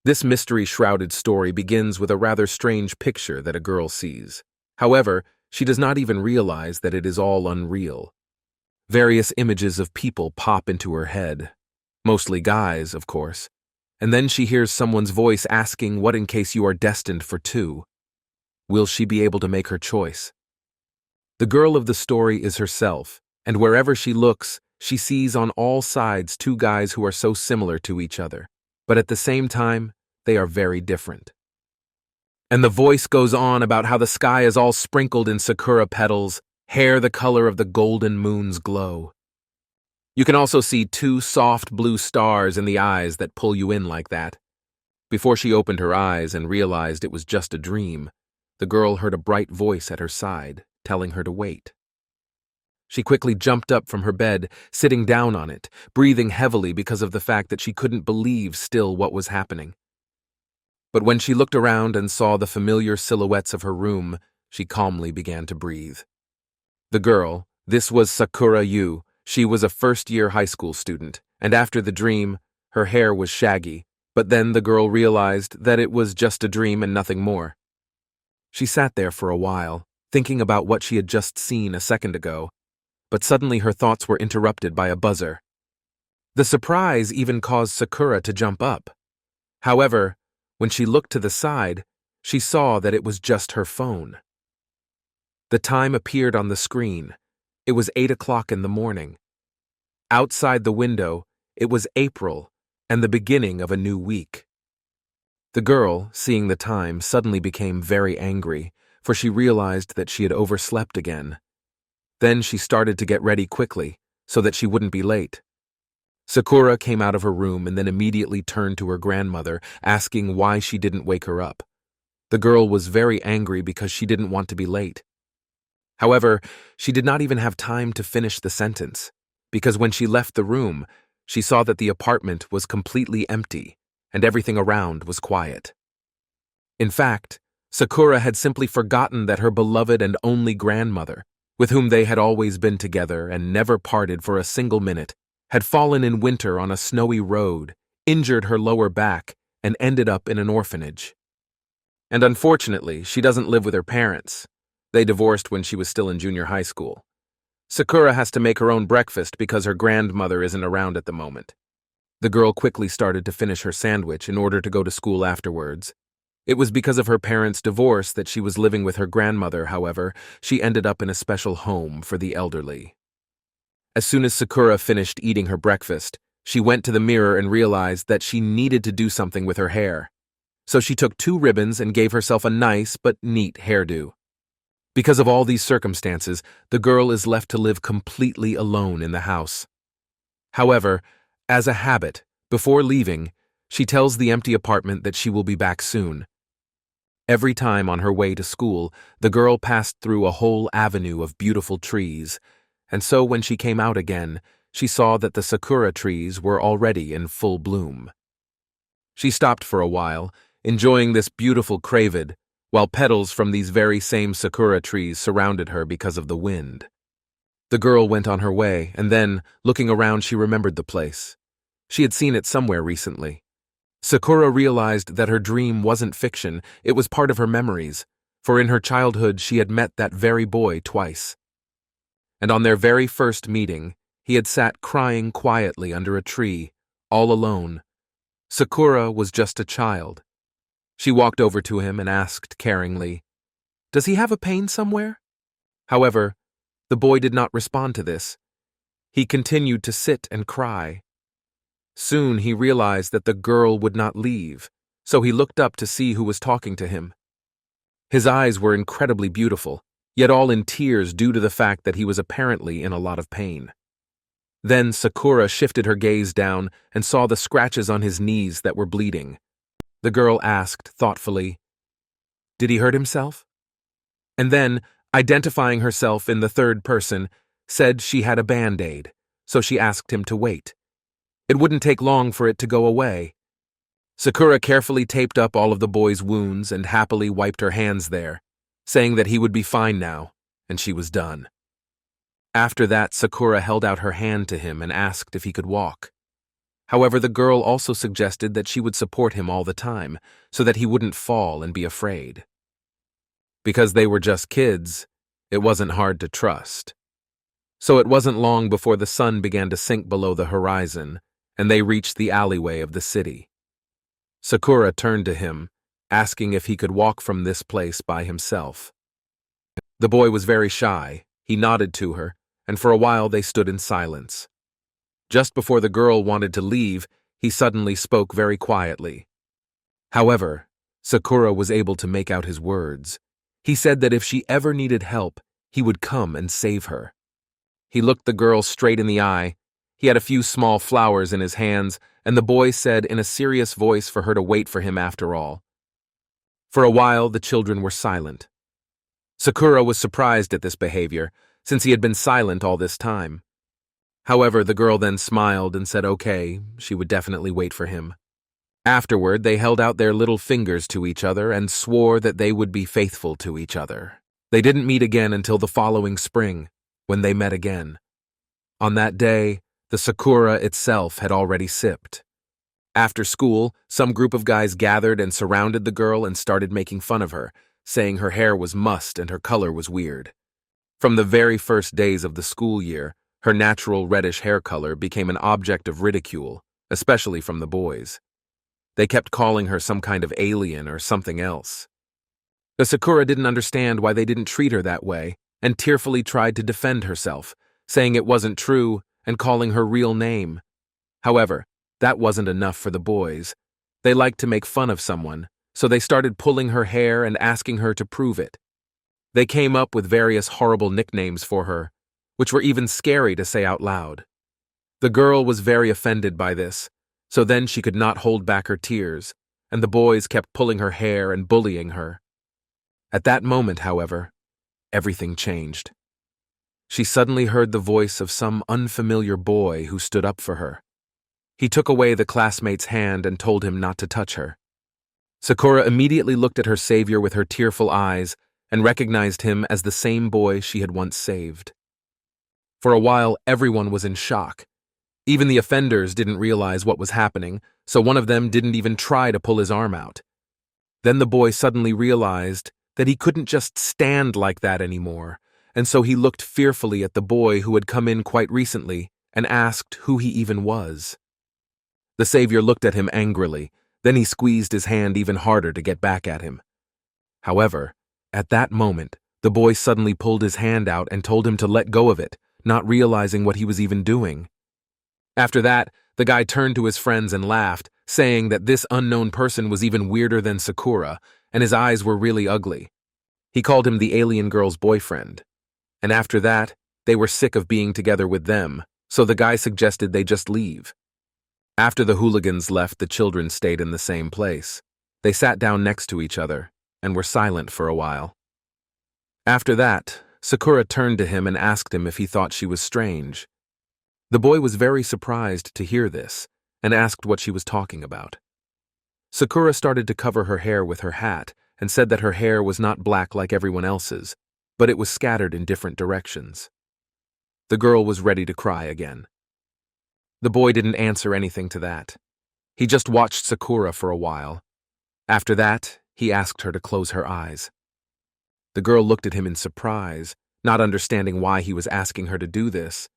This mystery-shrouded story begins with a rather strange picture that a girl sees. However, she does not even realize that it is all unreal. Various images of people pop into her head. Mostly guys, of course. And then she hears someone's voice asking what in case you are destined for two. Will she be able to make her choice? The girl of the story is herself, and wherever she looks, she sees on all sides two guys who are so similar to each other. But at the same time, they are very different. And the voice goes on about how the sky is all sprinkled in sakura petals, hair the color of the golden moon's glow. You can also see two soft blue stars in the eyes that pull you in like that. Before she opened her eyes and realized it was just a dream, the girl heard a bright voice at her side, telling her to wait. She quickly jumped up from her bed, sitting down on it, breathing heavily because of the fact that she couldn't believe still what was happening. But when she looked around and saw the familiar silhouettes of her room, she calmly began to breathe. The girl, this was Sakura Yu, she was a first-year high school student, and after the dream, her hair was shaggy, but then the girl realized that it was just a dream and nothing more. She sat there for a while, thinking about what she had just seen a second ago, but suddenly her thoughts were interrupted by a buzzer. The surprise even caused Sakura to jump up. However, when she looked to the side, she saw that it was just her phone. The time appeared on the screen. It was 8 o'clock in the morning. Outside the window, it was April and the beginning of a new week. The girl, seeing the time, suddenly became very angry, for she realized that she had overslept again. Then she started to get ready quickly, so that she wouldn't be late. Sakura came out of her room and then immediately turned to her grandmother, asking why she didn't wake her up. The girl was very angry because she didn't want to be late. However, she did not even have time to finish the sentence, because when she left the room, she saw that the apartment was completely empty, and everything around was quiet. In fact, Sakura had simply forgotten that her beloved and only grandmother, with whom they had always been together and never parted for a single minute, had fallen in winter on a snowy road, injured her lower back, and ended up in an orphanage. And unfortunately, she doesn't live with her parents. They divorced when she was still in junior high school. Sakura has to make her own breakfast because her grandmother isn't around at the moment. The girl quickly started to finish her sandwich in order to go to school afterwards. It was because of her parents' divorce that she was living with her grandmother, however, she ended up in a special home for the elderly. As soon as Sakura finished eating her breakfast, she went to the mirror and realized that she needed to do something with her hair. So she took 2 ribbons and gave herself a nice but neat hairdo. Because of all these circumstances, the girl is left to live completely alone in the house. However, as a habit, before leaving, she tells the empty apartment that she will be back soon. Every time on her way to school, the girl passed through a whole avenue of beautiful trees, and so when she came out again, she saw that the sakura trees were already in full bloom. She stopped for a while, enjoying this beautiful cravid, while petals from these very same sakura trees surrounded her because of the wind. The girl went on her way, and then, looking around, she remembered the place. She had seen it somewhere recently. Sakura realized that her dream wasn't fiction, it was part of her memories, for in her childhood she had met that very boy twice. And on their very first meeting, he had sat crying quietly under a tree, all alone. Sakura was just a child. She walked over to him and asked caringly, "Does he have a pain somewhere?" However, the boy did not respond to this. He continued to sit and cry. Soon he realized that the girl would not leave, so he looked up to see who was talking to him. His eyes were incredibly beautiful, yet all in tears due to the fact that he was apparently in a lot of pain. Then Sakura shifted her gaze down and saw the scratches on his knees that were bleeding. The girl asked thoughtfully, "Did he hurt himself?" And then, identifying herself in the third person, said she had a band-aid, so she asked him to wait. It wouldn't take long for it to go away. Sakura carefully taped up all of the boy's wounds and happily wiped her hands there, saying that he would be fine now, and she was done. After that, Sakura held out her hand to him and asked if he could walk. However, the girl also suggested that she would support him all the time, so that he wouldn't fall and be afraid. Because they were just kids, it wasn't hard to trust. So it wasn't long before the sun began to sink below the horizon, and they reached the alleyway of the city. Sakura turned to him, asking if he could walk from this place by himself. The boy was very shy. He nodded to her, and for a while they stood in silence. Just before the girl wanted to leave, he suddenly spoke very quietly. However, Sakura was able to make out his words. He said that if she ever needed help, he would come and save her. He looked the girl straight in the eye. He had a few small flowers in his hands, and the boy said in a serious voice for her to wait for him after all. For a while, the children were silent. Sakura was surprised at this behavior, since he had been silent all this time. However, the girl then smiled and said okay, she would definitely wait for him. Afterward, they held out their little fingers to each other and swore that they would be faithful to each other. They didn't meet again until the following spring, when they met again. On that day, the Sakura itself had already sipped. After school, some group of guys gathered and surrounded the girl and started making fun of her, saying her hair was mussed and her color was weird. From the very first days of the school year, her natural reddish hair color became an object of ridicule, especially from the boys. They kept calling her some kind of alien or something else. The Sakura didn't understand why they didn't treat her that way, and tearfully tried to defend herself, saying it wasn't true and calling her real name. However, that wasn't enough for the boys. They liked to make fun of someone, so they started pulling her hair and asking her to prove it. They came up with various horrible nicknames for her, which were even scary to say out loud. The girl was very offended by this, so then she could not hold back her tears, and the boys kept pulling her hair and bullying her. At that moment, however, everything changed. She suddenly heard the voice of some unfamiliar boy who stood up for her. He took away the classmate's hand and told him not to touch her. Sakura immediately looked at her savior with her tearful eyes and recognized him as the same boy she had once saved. For a while, everyone was in shock. Even the offenders didn't realize what was happening, so one of them didn't even try to pull his arm out. Then the boy suddenly realized that he couldn't just stand like that anymore, and so he looked fearfully at the boy who had come in quite recently and asked who he even was. The savior looked at him angrily, then he squeezed his hand even harder to get back at him. However, at that moment, the boy suddenly pulled his hand out and told him to let go of it, not realizing what he was even doing. After that, the guy turned to his friends and laughed, saying that this unknown person was even weirder than Sakura, and his eyes were really ugly. He called him the alien girl's boyfriend. And after that, they were sick of being together with them, so the guy suggested they just leave. After the hooligans left, the children stayed in the same place. They sat down next to each other and were silent for a while. After that, Sakura turned to him and asked him if he thought she was strange. The boy was very surprised to hear this and asked what she was talking about. Sakura started to cover her hair with her hat and said that her hair was not black like everyone else's, but it was scattered in different directions. The girl was ready to cry again. The boy didn't answer anything to that. He just watched Sakura for a while. After that, he asked her to close her eyes. The girl looked at him in surprise, not understanding why he was asking her to do this.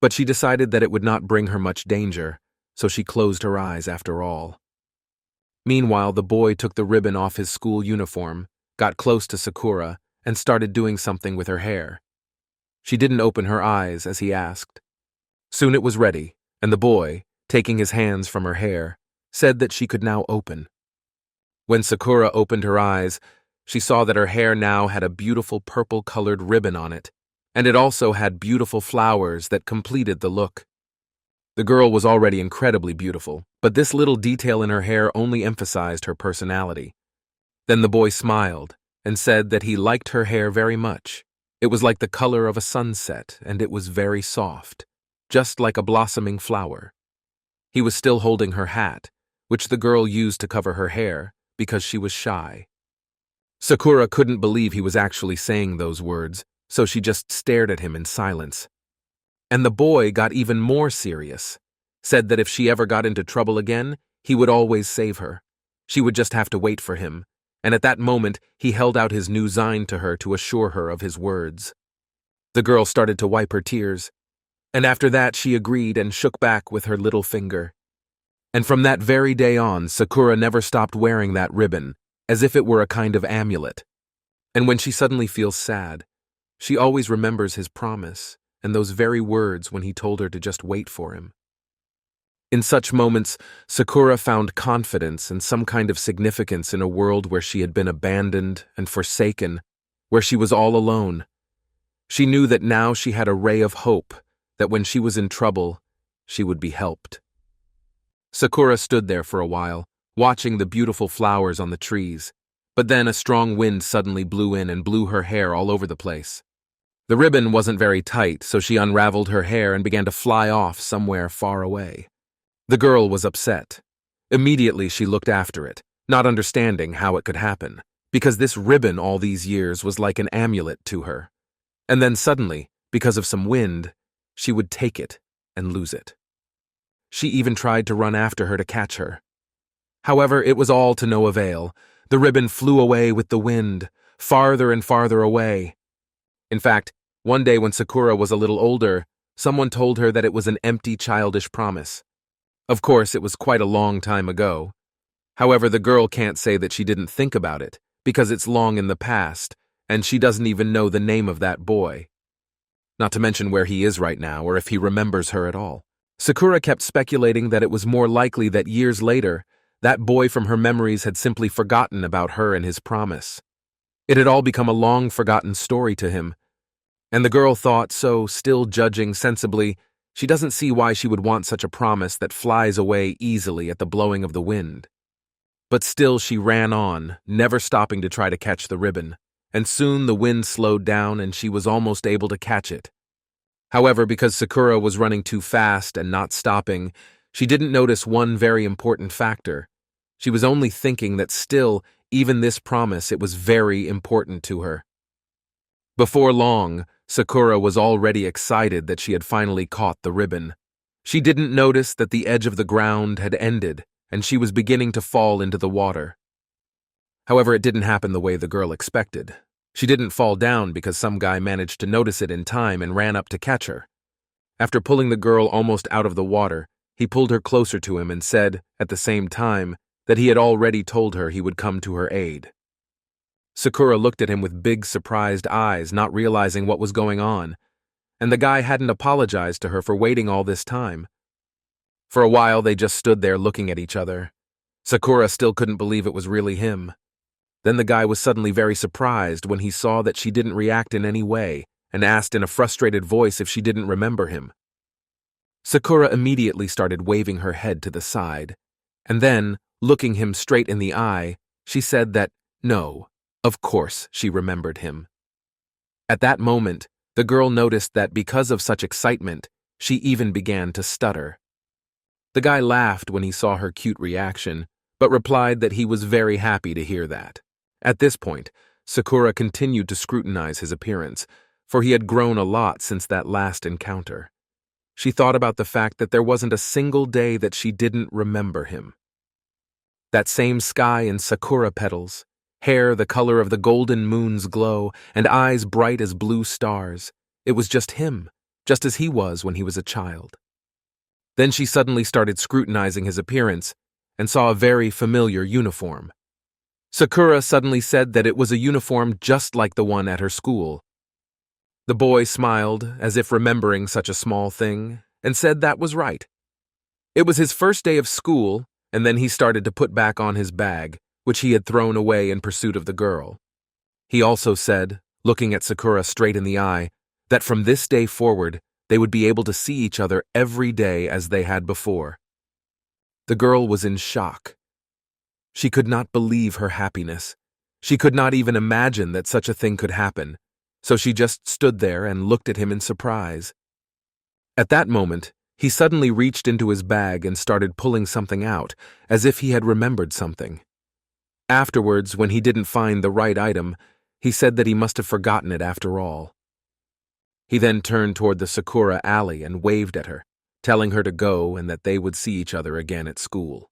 But she decided that it would not bring her much danger, so she closed her eyes after all. Meanwhile, the boy took the ribbon off his school uniform, got close to Sakura, and started doing something with her hair. She didn't open her eyes as he asked. Soon it was ready, and the boy, taking his hands from her hair, said that she could now open. When Sakura opened her eyes, she saw that her hair now had a beautiful purple-colored ribbon on it, and it also had beautiful flowers that completed the look. The girl was already incredibly beautiful, but this little detail in her hair only emphasized her personality. Then the boy smiled and said that he liked her hair very much. It was like the color of a sunset, and it was very soft, just like a blossoming flower. He was still holding her hat, which the girl used to cover her hair because she was shy. Sakura couldn't believe he was actually saying those words, so she just stared at him in silence. And the boy got even more serious, said that if she ever got into trouble again, he would always save her. She would just have to wait for him, and at that moment he held out his new sign to her to assure her of his words. The girl started to wipe her tears, and after that she agreed and shook back with her little finger. And from that very day on, Sakura never stopped wearing that ribbon, as if it were a kind of amulet. And when she suddenly feels sad, she always remembers his promise and those very words when he told her to just wait for him. In such moments, Sakura found confidence and some kind of significance in a world where she had been abandoned and forsaken, where she was all alone. She knew that now she had a ray of hope, that when she was in trouble, she would be helped. Sakura stood there for a while, watching the beautiful flowers on the trees, but then a strong wind suddenly blew in and blew her hair all over the place. The ribbon wasn't very tight, so she unraveled her hair and began to fly off somewhere far away. The girl was upset. Immediately she looked after it, not understanding how it could happen, because this ribbon all these years was like an amulet to her. And then suddenly, because of some wind, she would take it and lose it. She even tried to run after her to catch her. However, it was all to no avail. The ribbon flew away with the wind, farther and farther away. In fact, one day when Sakura was a little older, someone told her that it was an empty, childish promise. Of course, it was quite a long time ago. However, the girl can't say that she didn't think about it, because it's long in the past, and she doesn't even know the name of that boy. Not to mention where he is right now, or if he remembers her at all. Sakura kept speculating that it was more likely that years later, that boy from her memories had simply forgotten about her and his promise. It had all become a long-forgotten story to him, and the girl thought, so still judging sensibly, she doesn't see why she would want such a promise that flies away easily at the blowing of the wind. But still she ran on, never stopping to try to catch the ribbon, and soon the wind slowed down and she was almost able to catch it. However, because Sakura was running too fast and not stopping, she didn't notice one very important factor. She was only thinking that still, even this promise, it was very important to her. Before long, Sakura was already excited that she had finally caught the ribbon. She didn't notice that the edge of the ground had ended, and she was beginning to fall into the water. However, it didn't happen the way the girl expected. She didn't fall down because some guy managed to notice it in time and ran up to catch her. After pulling the girl almost out of the water, he pulled her closer to him and said, at the same time, that he had already told her he would come to her aid. Sakura looked at him with big, surprised eyes, not realizing what was going on, and the guy hadn't apologized to her for waiting all this time. For a while, they just stood there looking at each other. Sakura still couldn't believe it was really him. Then the guy was suddenly very surprised when he saw that she didn't react in any way and asked in a frustrated voice if she didn't remember him. Sakura immediately started waving her head to the side, and then, looking him straight in the eye, she said that, no, of course she remembered him. At that moment, the girl noticed that because of such excitement, she even began to stutter. The guy laughed when he saw her cute reaction, but replied that he was very happy to hear that. At this point, Sakura continued to scrutinize his appearance, for he had grown a lot since that last encounter. She thought about the fact that there wasn't a single day that she didn't remember him. That same sky and sakura petals, hair the color of the golden moon's glow, and eyes bright as blue stars. It was just him, just as he was when he was a child. Then she suddenly started scrutinizing his appearance and saw a very familiar uniform. Sakura suddenly said that it was a uniform just like the one at her school. The boy smiled, as if remembering such a small thing, and said that was right. It was his first day of school, and then he started to put back on his bag, which he had thrown away in pursuit of the girl. He also said, looking at Sakura straight in the eye, that from this day forward, they would be able to see each other every day as they had before. The girl was in shock. She could not believe her happiness. She could not even imagine that such a thing could happen, so she just stood there and looked at him in surprise. At that moment, he suddenly reached into his bag and started pulling something out, as if he had remembered something. Afterwards, when he didn't find the right item, he said that he must have forgotten it after all. He then turned toward the Sakura alley and waved at her, telling her to go and that they would see each other again at school.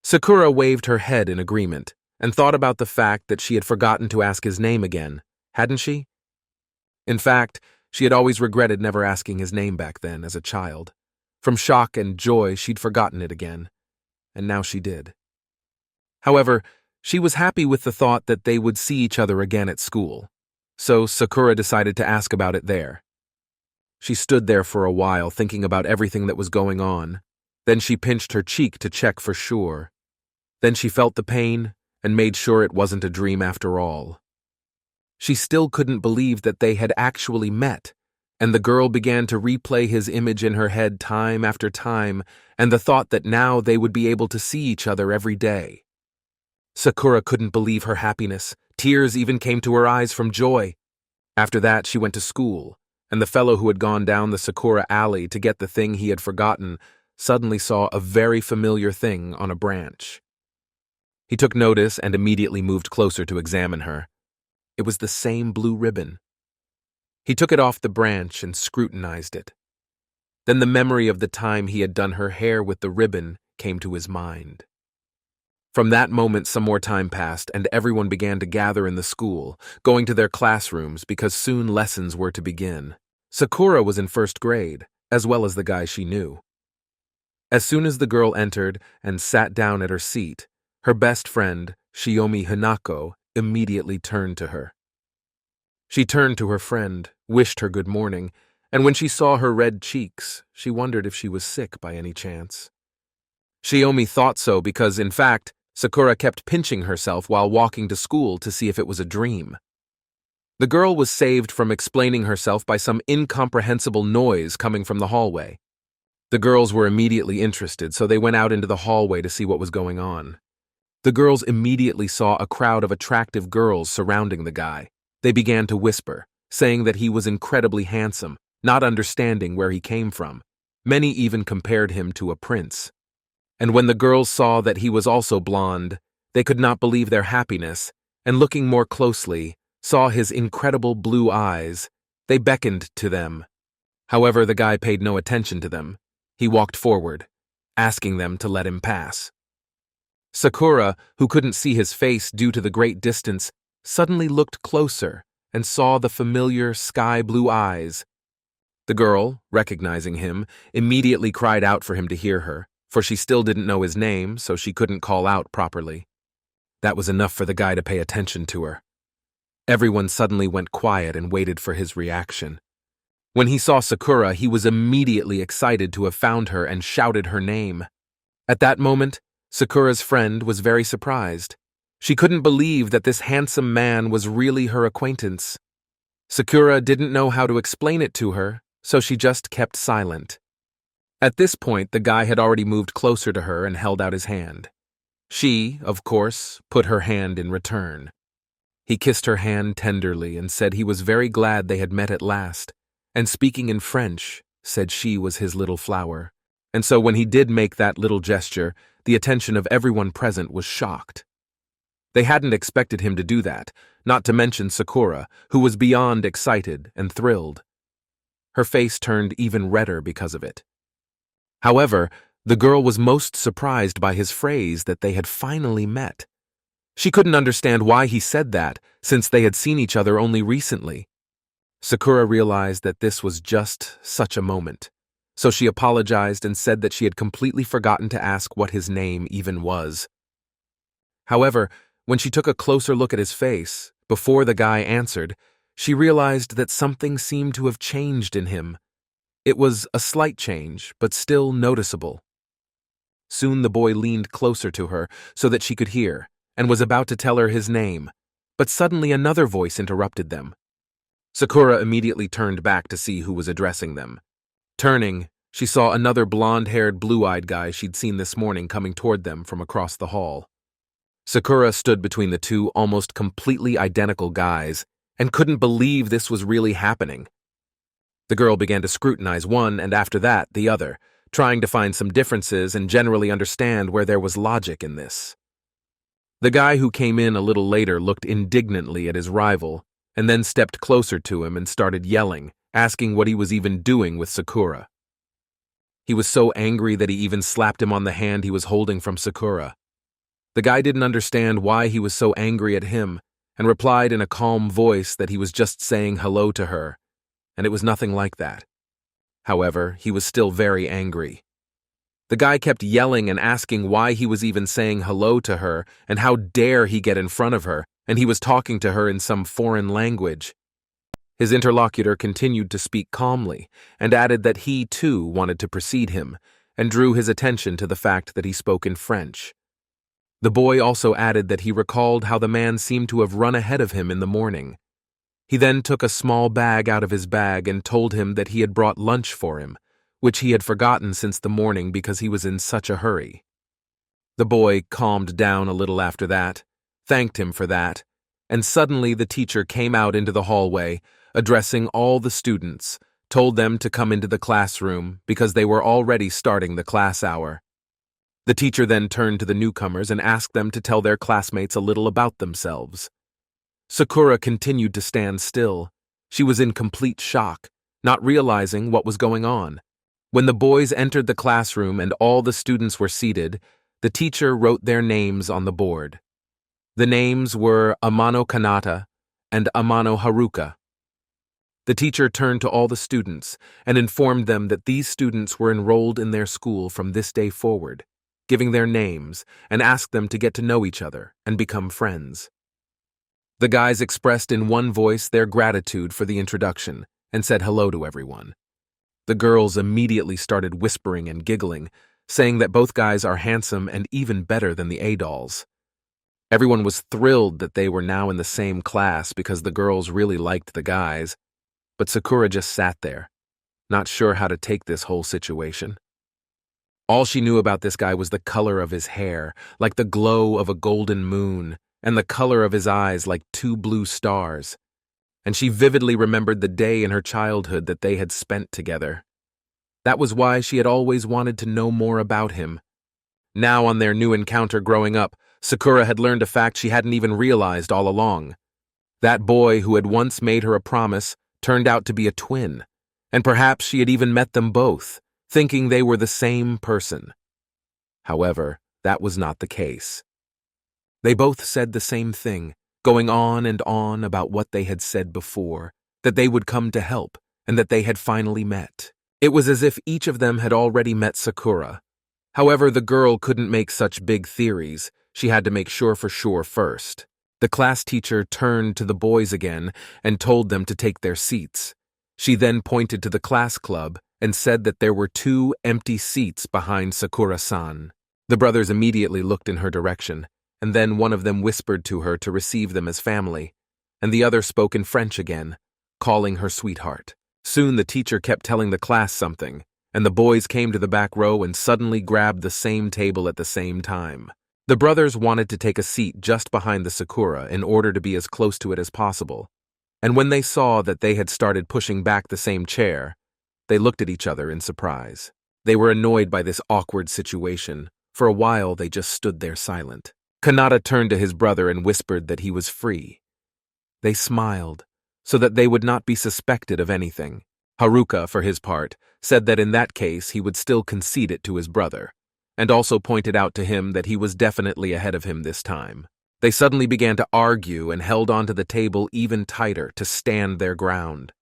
Sakura waved her head in agreement and thought about the fact that she had forgotten to ask his name again, hadn't she? In fact, she had always regretted never asking his name back then as a child. From shock and joy, she'd forgotten it again, and now she did. However, she was happy with the thought that they would see each other again at school, so Sakura decided to ask about it there. She stood there for a while thinking about everything that was going on. Then she pinched her cheek to check for sure. Then she felt the pain and made sure it wasn't a dream after all. She still couldn't believe that they had actually met, and the girl began to replay his image in her head time after time, and the thought that now they would be able to see each other every day. Sakura couldn't believe her happiness. Tears even came to her eyes from joy. After that, she went to school, and the fellow who had gone down the Sakura alley to get the thing he had forgotten suddenly saw a very familiar thing on a branch. He took notice and immediately moved closer to examine her. It was the same blue ribbon. He took it off the branch and scrutinized it. Then the memory of the time he had done her hair with the ribbon came to his mind. From that moment, some more time passed, and everyone began to gather in the school, going to their classrooms because soon lessons were to begin. Sakura was in first grade, as well as the guy she knew. As soon as the girl entered and sat down at her seat, her best friend, Shiomi Hinako, immediately turned to her. She turned to her friend, wished her good morning, and when she saw her red cheeks, she wondered if she was sick by any chance. Shiomi thought so because, in fact, Sakura kept pinching herself while walking to school to see if it was a dream. The girl was saved from explaining herself by some incomprehensible noise coming from the hallway. The girls were immediately interested, so they went out into the hallway to see what was going on. The girls immediately saw a crowd of attractive girls surrounding the guy. They began to whisper, saying that he was incredibly handsome, not understanding where he came from. Many even compared him to a prince. And when the girls saw that he was also blonde, they could not believe their happiness, and looking more closely, saw his incredible blue eyes. They beckoned to them. However, the guy paid no attention to them. He walked forward, asking them to let him pass. Sakura, who couldn't see his face due to the great distance, suddenly looked closer and saw the familiar sky-blue eyes. The girl, recognizing him, immediately cried out for him to hear her, for she still didn't know his name, so she couldn't call out properly. That was enough for the guy to pay attention to her. Everyone suddenly went quiet and waited for his reaction. When he saw Sakura, he was immediately excited to have found her and shouted her name. At that moment, Sakura's friend was very surprised. She couldn't believe that this handsome man was really her acquaintance. Sakura didn't know how to explain it to her, so she just kept silent. At this point, the guy had already moved closer to her and held out his hand. She, of course, put her hand in return. He kissed her hand tenderly and said he was very glad they had met at last, and speaking in French, said she was his little flower. And so when he did make that little gesture, the attention of everyone present was shocked. They hadn't expected him to do that, not to mention Sakura, who was beyond excited and thrilled. Her face turned even redder because of it. However, the girl was most surprised by his phrase that they had finally met. She couldn't understand why he said that, since they had seen each other only recently. Sakura realized that this was just such a moment, so she apologized and said that she had completely forgotten to ask what his name even was. However, when she took a closer look at his face, before the guy answered, she realized that something seemed to have changed in him. It was a slight change, but still noticeable. Soon the boy leaned closer to her so that she could hear, and was about to tell her his name, but suddenly another voice interrupted them. Sakura immediately turned back to see who was addressing them. Turning, she saw another blonde-haired, blue-eyed guy she'd seen this morning coming toward them from across the hall. Sakura stood between the two almost completely identical guys and couldn't believe this was really happening. The girl began to scrutinize one and after that the other, trying to find some differences and generally understand where there was logic in this. The guy who came in a little later looked indignantly at his rival and then stepped closer to him and started yelling, asking what he was even doing with Sakura. He was so angry that he even slapped him on the hand he was holding from Sakura. The guy didn't understand why he was so angry at him and replied in a calm voice that he was just saying hello to her, and it was nothing like that. However, he was still very angry. The guy kept yelling and asking why he was even saying hello to her and how dare he get in front of her, and he was talking to her in some foreign language. His interlocutor continued to speak calmly and added that he, too, wanted to precede him and drew his attention to the fact that he spoke in French. The boy also added that he recalled how the man seemed to have run ahead of him in the morning. He then took a small bag out of his bag and told him that he had brought lunch for him, which he had forgotten since the morning because he was in such a hurry. The boy calmed down a little after that, thanked him for that, and suddenly the teacher came out into the hallway, addressing all the students, told them to come into the classroom because they were already starting the class hour. The teacher then turned to the newcomers and asked them to tell their classmates a little about themselves. Sakura continued to stand still. She was in complete shock, not realizing what was going on. When the boys entered the classroom and all the students were seated, the teacher wrote their names on the board. The names were Amano Kanata and Amano Haruka. The teacher turned to all the students and informed them that these students were enrolled in their school from this day forward, giving their names, and asked them to get to know each other and become friends. The guys expressed in one voice their gratitude for the introduction and said hello to everyone. The girls immediately started whispering and giggling, saying that both guys are handsome and even better than the A-dolls. Everyone was thrilled that they were now in the same class because the girls really liked the guys, but Sakura just sat there, not sure how to take this whole situation. All she knew about this guy was the color of his hair, like the glow of a golden moon, and the color of his eyes like two blue stars. And she vividly remembered the day in her childhood that they had spent together. That was why she had always wanted to know more about him. Now, on their new encounter growing up, Sakura had learned a fact she hadn't even realized all along. That boy who had once made her a promise turned out to be a twin, and perhaps she had even met them both, thinking they were the same person. However, that was not the case. They both said the same thing, going on and on about what they had said before, that they would come to help, and that they had finally met. It was as if each of them had already met Sakura. However, the girl couldn't make such big theories. She had to make sure for sure first. The class teacher turned to the boys again and told them to take their seats. She then pointed to the class club and said that there were 2 empty seats behind Sakura-san. The brothers immediately looked in her direction, and then one of them whispered to her to receive them as family, and the other spoke in French again, calling her sweetheart. Soon the teacher kept telling the class something, and the boys came to the back row and suddenly grabbed the same table at the same time. The brothers wanted to take a seat just behind the Sakura in order to be as close to it as possible, and when they saw that they had started pushing back the same chair, they looked at each other in surprise. They were annoyed by this awkward situation. For a while, they just stood there silent. Kanata turned to his brother and whispered that he was free. They smiled, so that they would not be suspected of anything. Haruka, for his part, said that in that case he would still concede it to his brother, and also pointed out to him that he was definitely ahead of him this time. They suddenly began to argue and held onto the table even tighter to stand their ground.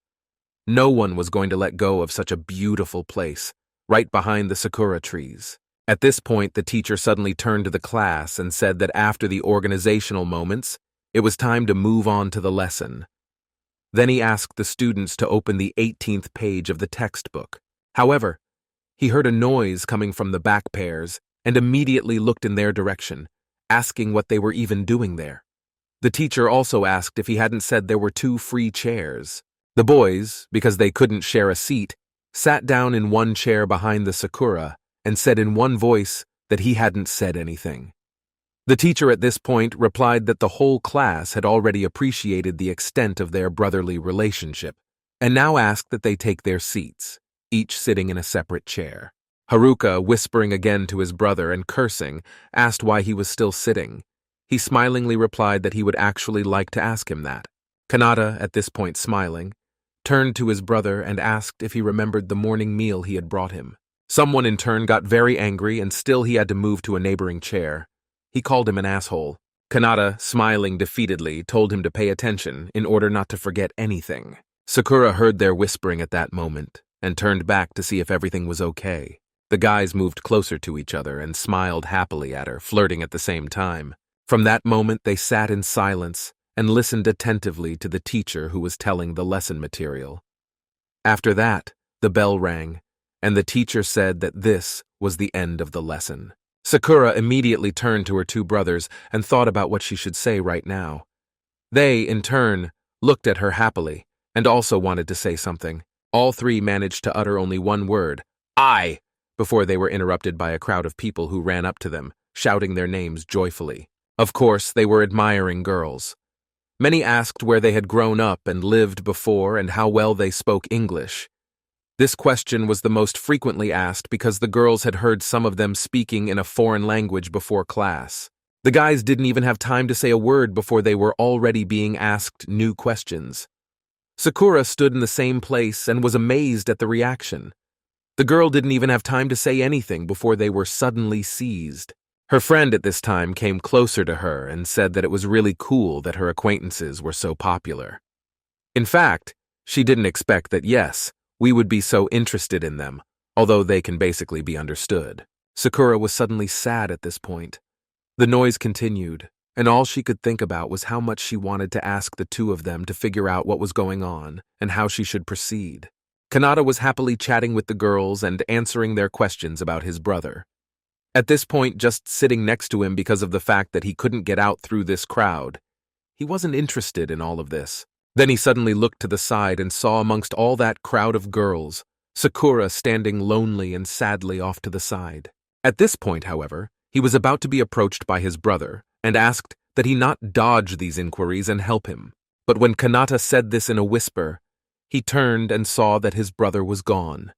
No one was going to let go of such a beautiful place, right behind the sakura trees. At this point, the teacher suddenly turned to the class and said that after the organizational moments, it was time to move on to the lesson. Then he asked the students to open the 18th page of the textbook. However, he heard a noise coming from the back pairs and immediately looked in their direction, asking what they were even doing there. The teacher also asked if he hadn't said there were 2 free chairs. The boys, because they couldn't share a seat, sat down in one chair behind the sakura and said in one voice that he hadn't said anything. The teacher at this point replied that the whole class had already appreciated the extent of their brotherly relationship, and now asked that they take their seats, each sitting in a separate chair. Haruka, whispering again to his brother and cursing, asked why he was still sitting. He smilingly replied that he would actually like to ask him that. Kanata, at this point smiling, turned to his brother and asked if he remembered the morning meal he had brought him. Someone in turn got very angry and still he had to move to a neighboring chair. He called him an asshole. Kanata, smiling defeatedly, told him to pay attention in order not to forget anything. Sakura heard their whispering at that moment and turned back to see if everything was okay. The guys moved closer to each other and smiled happily at her, flirting at the same time. From that moment, they sat in silence and listened attentively to the teacher who was telling the lesson material. After that, the bell rang, and the teacher said that this was the end of the lesson. Sakura immediately turned to her two brothers and thought about what she should say right now. They, in turn, looked at her happily and also wanted to say something. All three managed to utter only one word, "I," before they were interrupted by a crowd of people who ran up to them, shouting their names joyfully. Of course, they were admiring girls. Many asked where they had grown up and lived before and how well they spoke English. This question was the most frequently asked because the girls had heard some of them speaking in a foreign language before class. The guys didn't even have time to say a word before they were already being asked new questions. Sakura stood in the same place and was amazed at the reaction. The girl didn't even have time to say anything before they were suddenly seized. Her friend at this time came closer to her and said that it was really cool that her acquaintances were so popular. In fact, she didn't expect that, yes, we would be so interested in them, although they can basically be understood. Sakura was suddenly sad at this point. The noise continued, and all she could think about was how much she wanted to ask the two of them to figure out what was going on and how she should proceed. Kanata was happily chatting with the girls and answering their questions about his brother. At this point, just sitting next to him because of the fact that he couldn't get out through this crowd. He wasn't interested in all of this. Then he suddenly looked to the side and saw amongst all that crowd of girls, Sakura standing lonely and sadly off to the side. At this point, however, he was about to be approached by his brother and asked that he not dodge these inquiries and help him. But when Kanata said this in a whisper, he turned and saw that his brother was gone.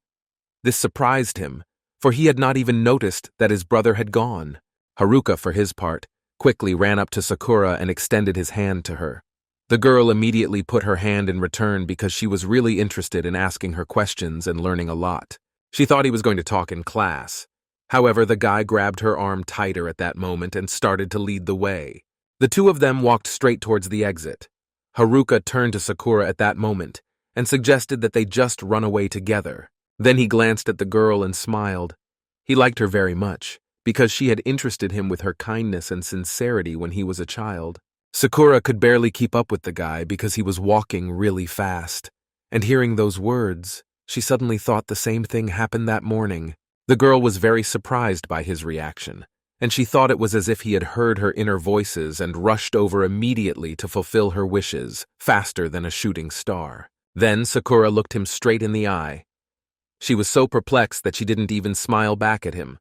This surprised him, for he had not even noticed that his brother had gone. Haruka, for his part, quickly ran up to Sakura and extended his hand to her. The girl immediately put her hand in return because she was really interested in asking her questions and learning a lot. She thought he was going to talk in class. However, the guy grabbed her arm tighter at that moment and started to lead the way. The two of them walked straight towards the exit. Haruka turned to Sakura at that moment and suggested that they just run away together. Then he glanced at the girl and smiled. He liked her very much, because she had interested him with her kindness and sincerity when he was a child. Sakura could barely keep up with the guy because he was walking really fast. And hearing those words, she suddenly thought the same thing happened that morning. The girl was very surprised by his reaction, and she thought it was as if he had heard her inner voices and rushed over immediately to fulfill her wishes, faster than a shooting star. Then Sakura looked him straight in the eye. She was so perplexed that she didn't even smile back at him.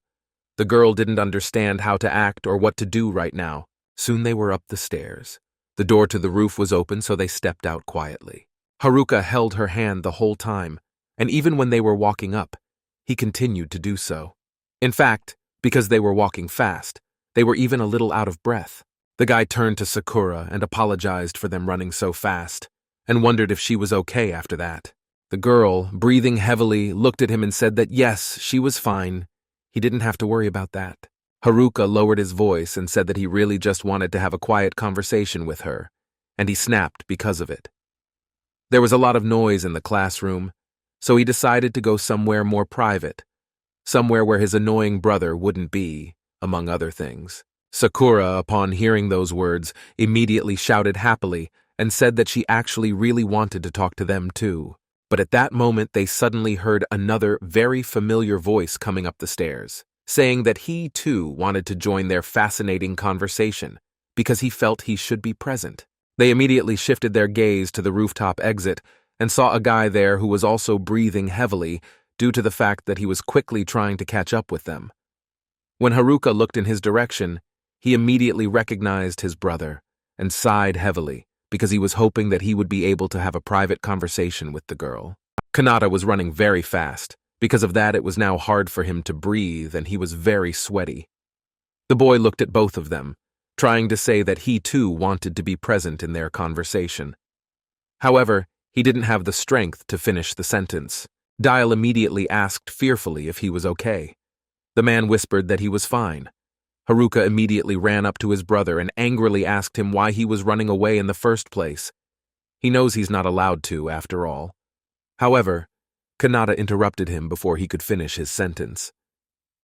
The girl didn't understand how to act or what to do right now. Soon they were up the stairs. The door to the roof was open, so they stepped out quietly. Haruka held her hand the whole time, and even when they were walking up, he continued to do so. In fact, because they were walking fast, they were even a little out of breath. The guy turned to Sakura and apologized for them running so fast, and wondered if she was okay after that. The girl, breathing heavily, looked at him and said that yes, she was fine. He didn't have to worry about that. Haruka lowered his voice and said that he really just wanted to have a quiet conversation with her, and he snapped because of it. There was a lot of noise in the classroom, so he decided to go somewhere more private, somewhere where his annoying brother wouldn't be, among other things. Sakura, upon hearing those words, immediately shouted happily and said that she actually really wanted to talk to them too. But at that moment they suddenly heard another very familiar voice coming up the stairs, saying that he too wanted to join their fascinating conversation because he felt he should be present. They immediately shifted their gaze to the rooftop exit and saw a guy there who was also breathing heavily due to the fact that he was quickly trying to catch up with them. When Haruka looked in his direction, he immediately recognized his brother and sighed heavily because he was hoping that he would be able to have a private conversation with the girl. Kanata was running very fast. Because of that, it was now hard for him to breathe, and he was very sweaty. The boy looked at both of them, trying to say that he too wanted to be present in their conversation. However, he didn't have the strength to finish the sentence. Dial immediately asked fearfully if he was okay. The man whispered that he was fine. Haruka immediately ran up to his brother and angrily asked him why he was running away in the first place. He knows he's not allowed to, after all. However, Kanata interrupted him before he could finish his sentence.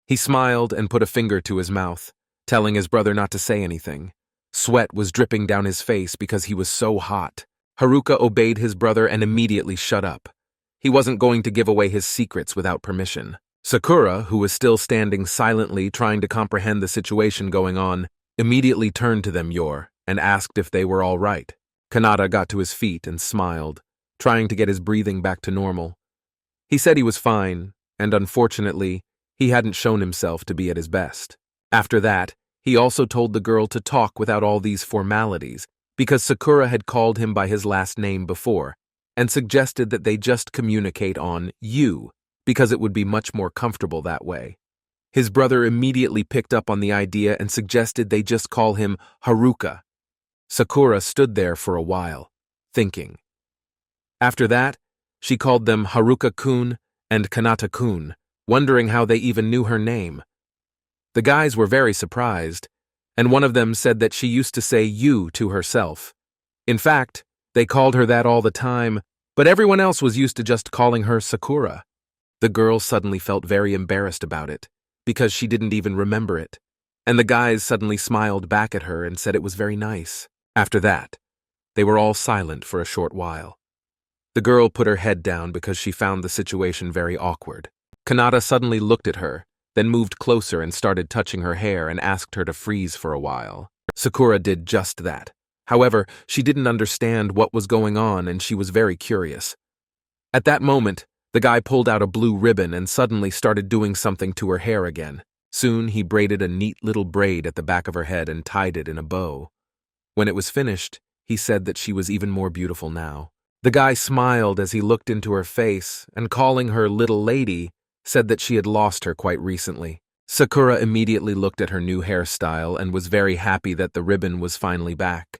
He smiled and put a finger to his mouth, telling his brother not to say anything. Sweat was dripping down his face because he was so hot. Haruka obeyed his brother and immediately shut up. He wasn't going to give away his secrets without permission. Sakura, who was still standing silently trying to comprehend the situation going on, immediately turned to them and asked if they were all right. Kanata got to his feet and smiled, trying to get his breathing back to normal. He said he was fine, and unfortunately, he hadn't shown himself to be at his best. After that, he also told the girl to talk without all these formalities, because Sakura had called him by his last name before, and suggested that they just communicate on you, because it would be much more comfortable that way. His brother immediately picked up on the idea and suggested they just call him Haruka. Sakura stood there for a while, thinking. After that, she called them Haruka-kun and Kanata-kun, wondering how they even knew her name. The guys were very surprised, and one of them said that she used to say you to herself. In fact, they called her that all the time, but everyone else was used to just calling her Sakura. The girl suddenly felt very embarrassed about it, because she didn't even remember it, and the guys suddenly smiled back at her and said it was very nice. After that, they were all silent for a short while. The girl put her head down because she found the situation very awkward. Kanata suddenly looked at her, then moved closer and started touching her hair and asked her to freeze for a while. Sakura did just that. However, she didn't understand what was going on and she was very curious. At that moment, the guy pulled out a blue ribbon and suddenly started doing something to her hair again. Soon he braided a neat little braid at the back of her head and tied it in a bow. When it was finished, he said that she was even more beautiful now. The guy smiled as he looked into her face and, calling her little lady, said that she had lost her quite recently. Sakura immediately looked at her new hairstyle and was very happy that the ribbon was finally back.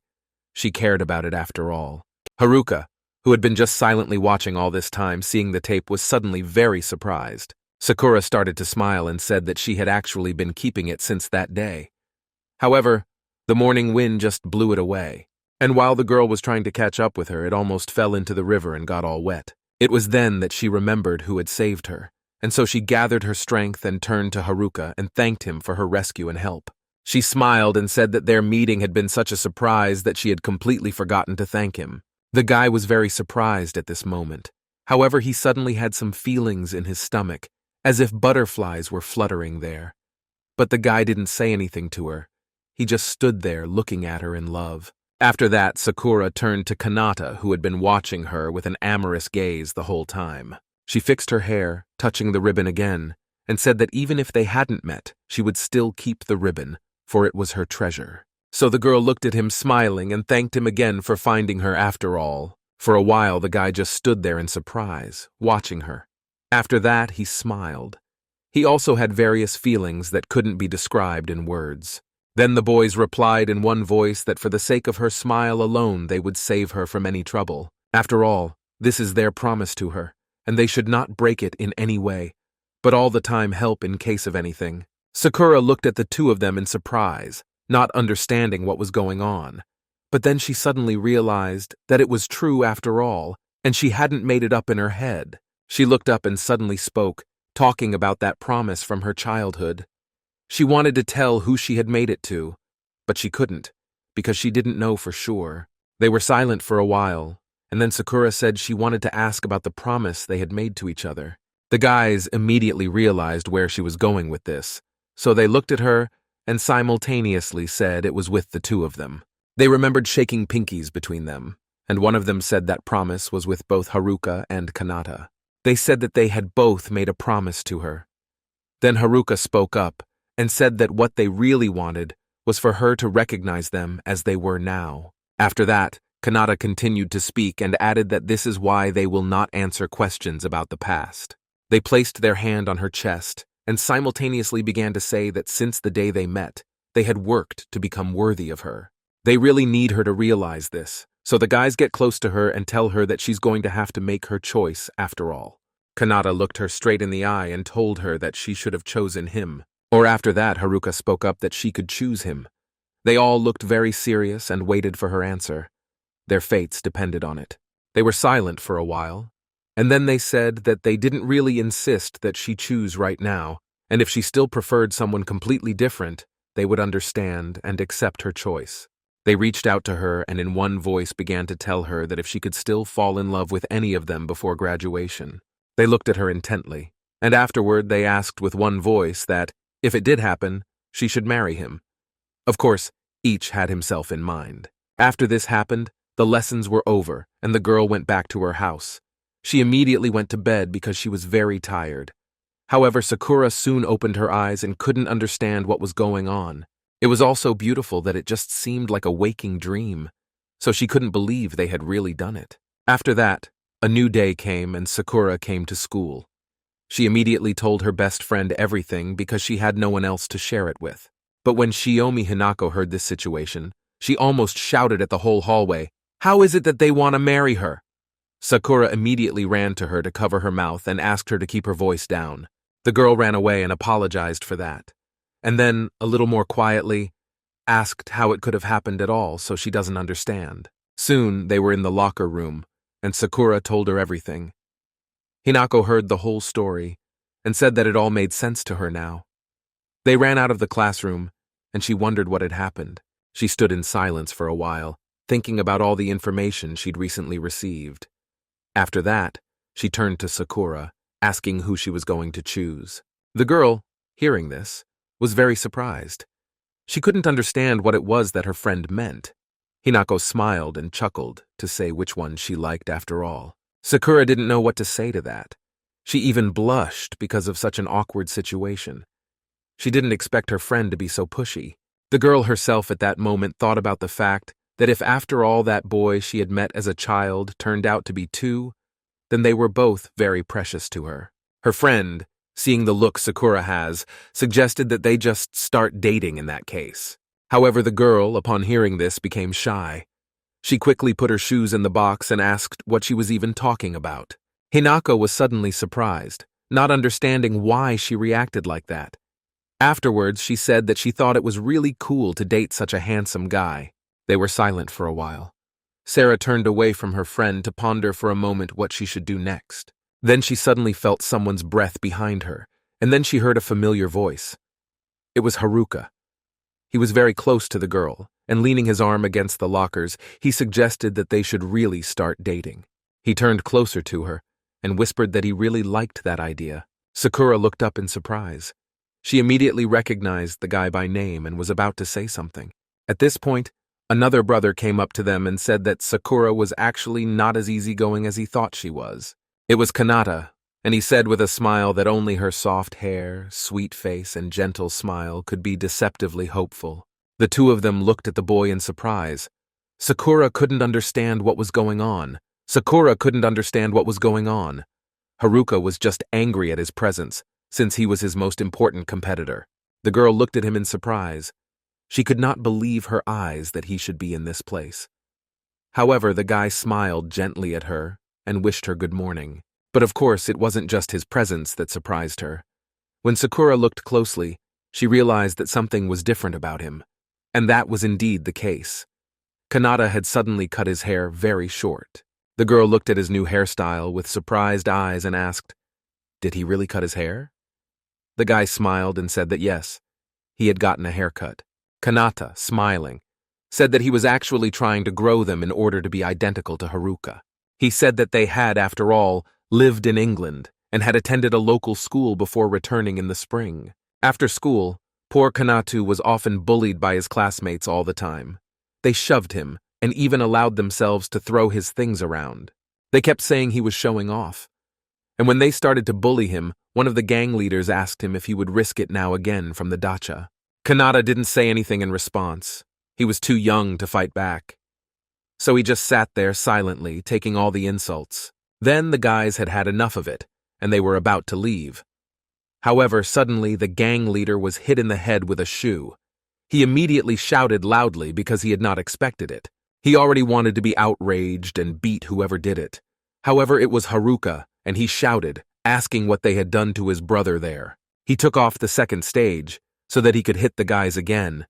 She cared about it after all. Haruka, who had been just silently watching all this time, seeing the tape, was suddenly very surprised. Sakura started to smile and said that she had actually been keeping it since that day. However, the morning wind just blew it away, and while the girl was trying to catch up with her, it almost fell into the river and got all wet. It was then that she remembered who had saved her, and so she gathered her strength and turned to Haruka and thanked him for her rescue and help. She smiled and said that their meeting had been such a surprise that she had completely forgotten to thank him. The guy was very surprised at this moment. However, he suddenly had some feelings in his stomach, as if butterflies were fluttering there. But the guy didn't say anything to her. He just stood there looking at her in love. After that, Sakura turned to Kanata, who had been watching her with an amorous gaze the whole time. She fixed her hair, touching the ribbon again, and said that even if they hadn't met, she would still keep the ribbon, for it was her treasure. So the girl looked at him smiling and thanked him again for finding her after all. For a while, the guy just stood there in surprise, watching her. After that, he smiled. He also had various feelings that couldn't be described in words. Then the boys replied in one voice that for the sake of her smile alone, they would save her from any trouble. After all, this is their promise to her, and they should not break it in any way, but all the time help in case of anything. Sakura looked at the two of them in surprise, not understanding what was going on. But then she suddenly realized that it was true after all, and she hadn't made it up in her head. She looked up and suddenly spoke, talking about that promise from her childhood. She wanted to tell who she had made it to, but she couldn't, because she didn't know for sure. They were silent for a while, and then Sakura said she wanted to ask about the promise they had made to each other. The guys immediately realized where she was going with this, so they looked at her and simultaneously said it was with the two of them. They remembered shaking pinkies between them, and one of them said that promise was with both Haruka and Kanata. They said that they had both made a promise to her. Then Haruka spoke up and said that what they really wanted was for her to recognize them as they were now. After that, Kanata continued to speak and added that this is why they will not answer questions about the past. They placed their hand on her chest and simultaneously began to say that since the day they met, they had worked to become worthy of her. They really need her to realize this, so the guys get close to her and tell her that she's going to have to make her choice after all. Kanata looked her straight in the eye and told her that she should have chosen him. Or after that, Haruka spoke up that she could choose him. They all looked very serious and waited for her answer. Their fates depended on it. They were silent for a while, and then they said that they didn't really insist that she choose right now, and if she still preferred someone completely different, they would understand and accept her choice. They reached out to her and in one voice began to tell her that if she could still fall in love with any of them before graduation. They looked at her intently, and afterward they asked with one voice that, if it did happen, she should marry him. Of course, each had himself in mind. After this happened, the lessons were over, and the girl went back to her house. She immediately went to bed because she was very tired. However, Sakura soon opened her eyes and couldn't understand what was going on. It was all so beautiful that it just seemed like a waking dream, so she couldn't believe they had really done it. After that, a new day came and Sakura came to school. She immediately told her best friend everything because she had no one else to share it with. But when Shiomi Hinako heard this situation, she almost shouted at the whole hallway, "How is it that they want to marry her?" Sakura immediately ran to her to cover her mouth and asked her to keep her voice down. The girl ran away and apologized for that. And then, a little more quietly, asked how it could have happened at all so she doesn't understand. Soon, they were in the locker room, and Sakura told her everything. Hinako heard the whole story and said that it all made sense to her now. They ran out of the classroom, and she wondered what had happened. She stood in silence for a while, thinking about all the information she'd recently received. After that, she turned to Sakura, asking who she was going to choose. The girl, hearing this, was very surprised. She couldn't understand what it was that her friend meant. Hinako smiled and chuckled to say which one she liked after all. Sakura didn't know what to say to that. She even blushed because of such an awkward situation. She didn't expect her friend to be so pushy. The girl herself at that moment thought about the fact that if after all that boy she had met as a child turned out to be two, then they were both very precious to her. Her friend, seeing the look Sakura has, suggested that they just start dating in that case. However, the girl, upon hearing this, became shy. She quickly put her shoes in the box and asked what she was even talking about. Hinako was suddenly surprised, not understanding why she reacted like that. Afterwards, she said that she thought it was really cool to date such a handsome guy. They were silent for a while. Sarah turned away from her friend to ponder for a moment what she should do next. Then she suddenly felt someone's breath behind her, and then she heard a familiar voice. It was Haruka. He was very close to the girl, and leaning his arm against the lockers, he suggested that they should really start dating. He turned closer to her and whispered that he really liked that idea. Sakura looked up in surprise. She immediately recognized the guy by name and was about to say something. At this point, another brother came up to them and said that Sakura was actually not as easygoing as he thought she was. It was Kanata, and he said with a smile that only her soft hair, sweet face, and gentle smile could be deceptively hopeful. The two of them looked at the boy in surprise. Sakura couldn't understand what was going on. Haruka was just angry at his presence, since he was his most important competitor. The girl looked at him in surprise. She could not believe her eyes that he should be in this place. However, the guy smiled gently at her and wished her good morning. But of course, it wasn't just his presence that surprised her. When Sakura looked closely, she realized that something was different about him. And that was indeed the case. Kanata had suddenly cut his hair very short. The girl looked at his new hairstyle with surprised eyes and asked, "Did he really cut his hair?" The guy smiled and said that yes, he had gotten a haircut. Kanata, smiling, said that he was actually trying to grow them in order to be identical to Haruka. He said that they had, after all, lived in England and had attended a local school before returning in the spring. After school, poor Kanatu was often bullied by his classmates all the time. They shoved him and even allowed themselves to throw his things around. They kept saying he was showing off. And when they started to bully him, one of the gang leaders asked him if he would risk it now again from the dacha. Kanata didn't say anything in response. He was too young to fight back. So he just sat there silently, taking all the insults. Then the guys had had enough of it, and they were about to leave. However, suddenly the gang leader was hit in the head with a shoe. He immediately shouted loudly because he had not expected it. He already wanted to be outraged and beat whoever did it. However, it was Haruka, and he shouted, asking what they had done to his brother there. He took off the second stage so that he could hit the guys again,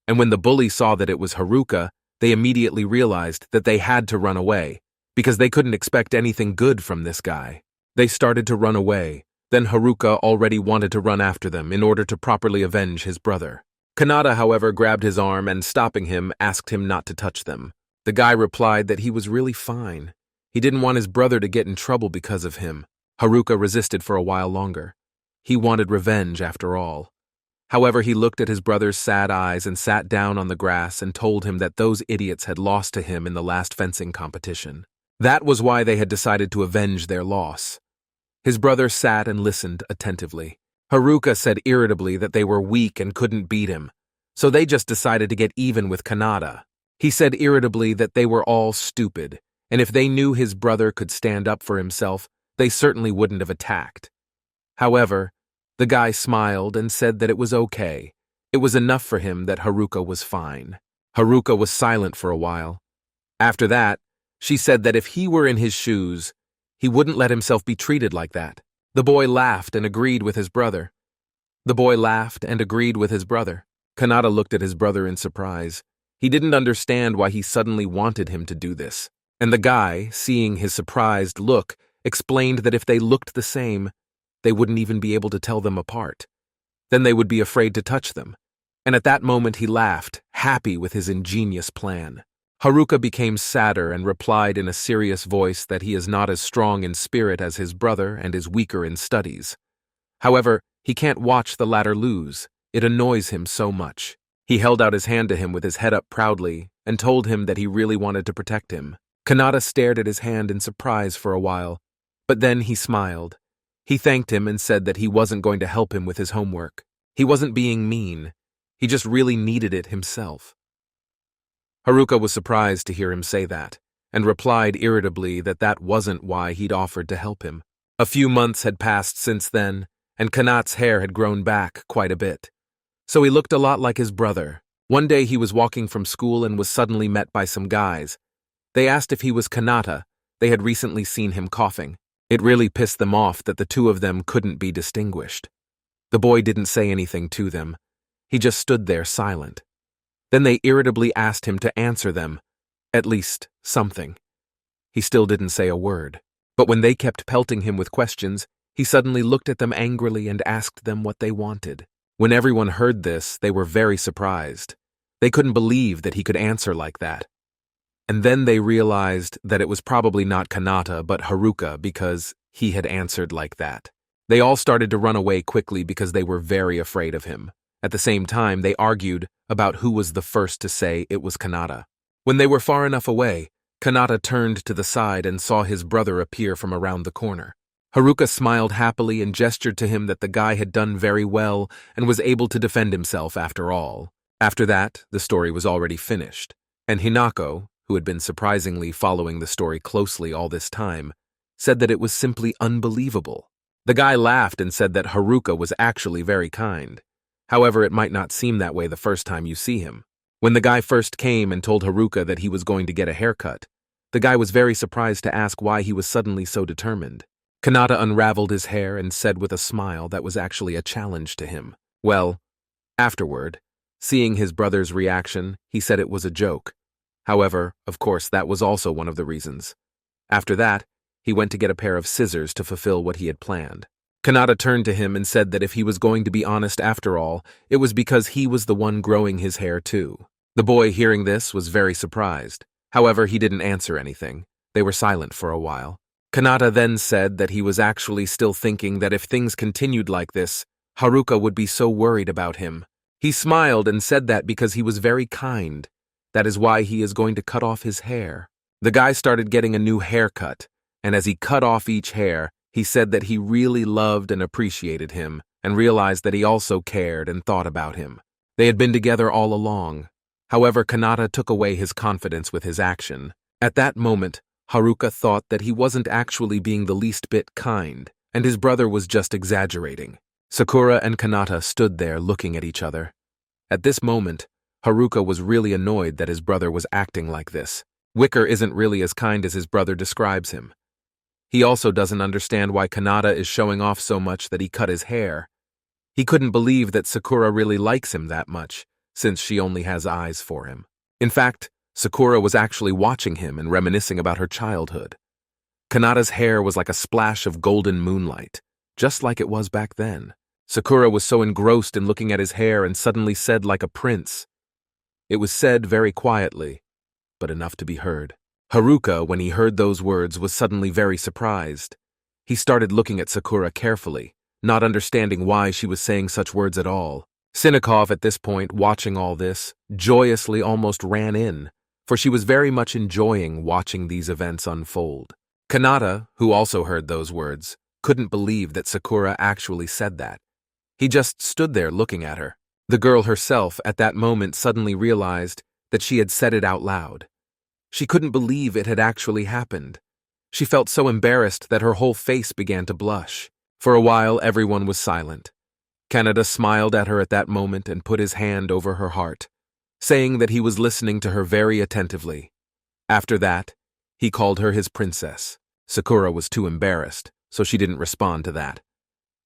and when the bully saw that it was Haruka, they immediately realized that they had to run away, because they couldn't expect anything good from this guy. They started to run away, then Haruka already wanted to run after them in order to properly avenge his brother. Kanata, however, grabbed his arm and, stopping him, asked him not to touch them. The guy replied that he was really fine. He didn't want his brother to get in trouble because of him. Haruka resisted for a while longer. He wanted revenge after all. However, he looked at his brother's sad eyes and sat down on the grass and told him that those idiots had lost to him in the last fencing competition. That was why they had decided to avenge their loss. His brother sat and listened attentively. Haruka said irritably that they were weak and couldn't beat him, so they just decided to get even with Kanata. He said irritably that they were all stupid, and if they knew his brother could stand up for himself, they certainly wouldn't have attacked. However, the guy smiled and said that it was okay. It was enough for him that Haruka was fine. Haruka was silent for a while. After that, she said that if he were in his shoes, he wouldn't let himself be treated like that. The boy laughed and agreed with his brother. Kanata looked at his brother in surprise. He didn't understand why he suddenly wanted him to do this. And the guy, seeing his surprised look, explained that if they looked the same, they wouldn't even be able to tell them apart. Then they would be afraid to touch them. And at that moment he laughed, happy with his ingenious plan. Haruka became sadder and replied in a serious voice that he is not as strong in spirit as his brother and is weaker in studies. However, he can't watch the latter lose. It annoys him so much. He held out his hand to him with his head up proudly and told him that he really wanted to protect him. Kanata stared at his hand in surprise for a while, but then he smiled. He thanked him and said that he wasn't going to help him with his homework. He wasn't being mean. He just really needed it himself. Haruka was surprised to hear him say that, and replied irritably that that wasn't why he'd offered to help him. A few months had passed since then, and Kanat's hair had grown back quite a bit. So he looked a lot like his brother. One day he was walking from school and was suddenly met by some guys. They asked if he was Kanata. They had recently seen him coughing. It really pissed them off that the two of them couldn't be distinguished. The boy didn't say anything to them. He just stood there silent. Then they irritably asked him to answer them, at least something. He still didn't say a word. But when they kept pelting him with questions, he suddenly looked at them angrily and asked them what they wanted. When everyone heard this, they were very surprised. They couldn't believe that he could answer like that. And then they realized that it was probably not Kanata but Haruka because he had answered like that. They all started to run away quickly because they were very afraid of him. At the same time, they argued about who was the first to say it was Kanata. When they were far enough away, Kanata turned to the side and saw his brother appear from around the corner. Haruka smiled happily and gestured to him that the guy had done very well and was able to defend himself after all. After that, the story was already finished, and Hinako, who had been surprisingly following the story closely all this time, said that it was simply unbelievable. The guy laughed and said that Haruka was actually very kind. However, it might not seem that way the first time you see him. When the guy first came and told Haruka that he was going to get a haircut, the guy was very surprised to ask why he was suddenly so determined. Kanata unraveled his hair and said with a smile that was actually a challenge to him. Well, afterward, seeing his brother's reaction, he said it was a joke. However, of course, that was also one of the reasons. After that, he went to get a pair of scissors to fulfill what he had planned. Kanata turned to him and said that if he was going to be honest after all, it was because he was the one growing his hair too. The boy, hearing this, was very surprised. However, he didn't answer anything. They were silent for a while. Kanata then said that he was actually still thinking that if things continued like this, Haruka would be so worried about him. He smiled and said that because he was very kind. That is why he is going to cut off his hair. The guy started getting a new haircut, and as he cut off each hair, he said that he really loved and appreciated him, and realized that he also cared and thought about him. They had been together all along. However, Kanata took away his confidence with his action. At that moment, Haruka thought that he wasn't actually being the least bit kind, and his brother was just exaggerating. Sakura and Kanata stood there looking at each other. At this moment, Haruka was really annoyed that his brother was acting like this. Wicker isn't really as kind as his brother describes him. He also doesn't understand why Kanata is showing off so much that he cut his hair. He couldn't believe that Sakura really likes him that much, since she only has eyes for him. In fact, Sakura was actually watching him and reminiscing about her childhood. Kanata's hair was like a splash of golden moonlight, just like it was back then. Sakura was so engrossed in looking at his hair and suddenly said like a prince. It was said very quietly, but enough to be heard. Haruka, when he heard those words, was suddenly very surprised. He started looking at Sakura carefully, not understanding why she was saying such words at all. Hinako, at this point, watching all this, joyously almost ran in, for she was very much enjoying watching these events unfold. Kanata, who also heard those words, couldn't believe that Sakura actually said that. He just stood there looking at her. The girl herself, at that moment, suddenly realized that she had said it out loud. She couldn't believe it had actually happened. She felt so embarrassed that her whole face began to blush. For a while, everyone was silent. Kanata smiled at her at that moment and put his hand over her heart, saying that he was listening to her very attentively. After that, he called her his princess. Sakura was too embarrassed, so she didn't respond to that.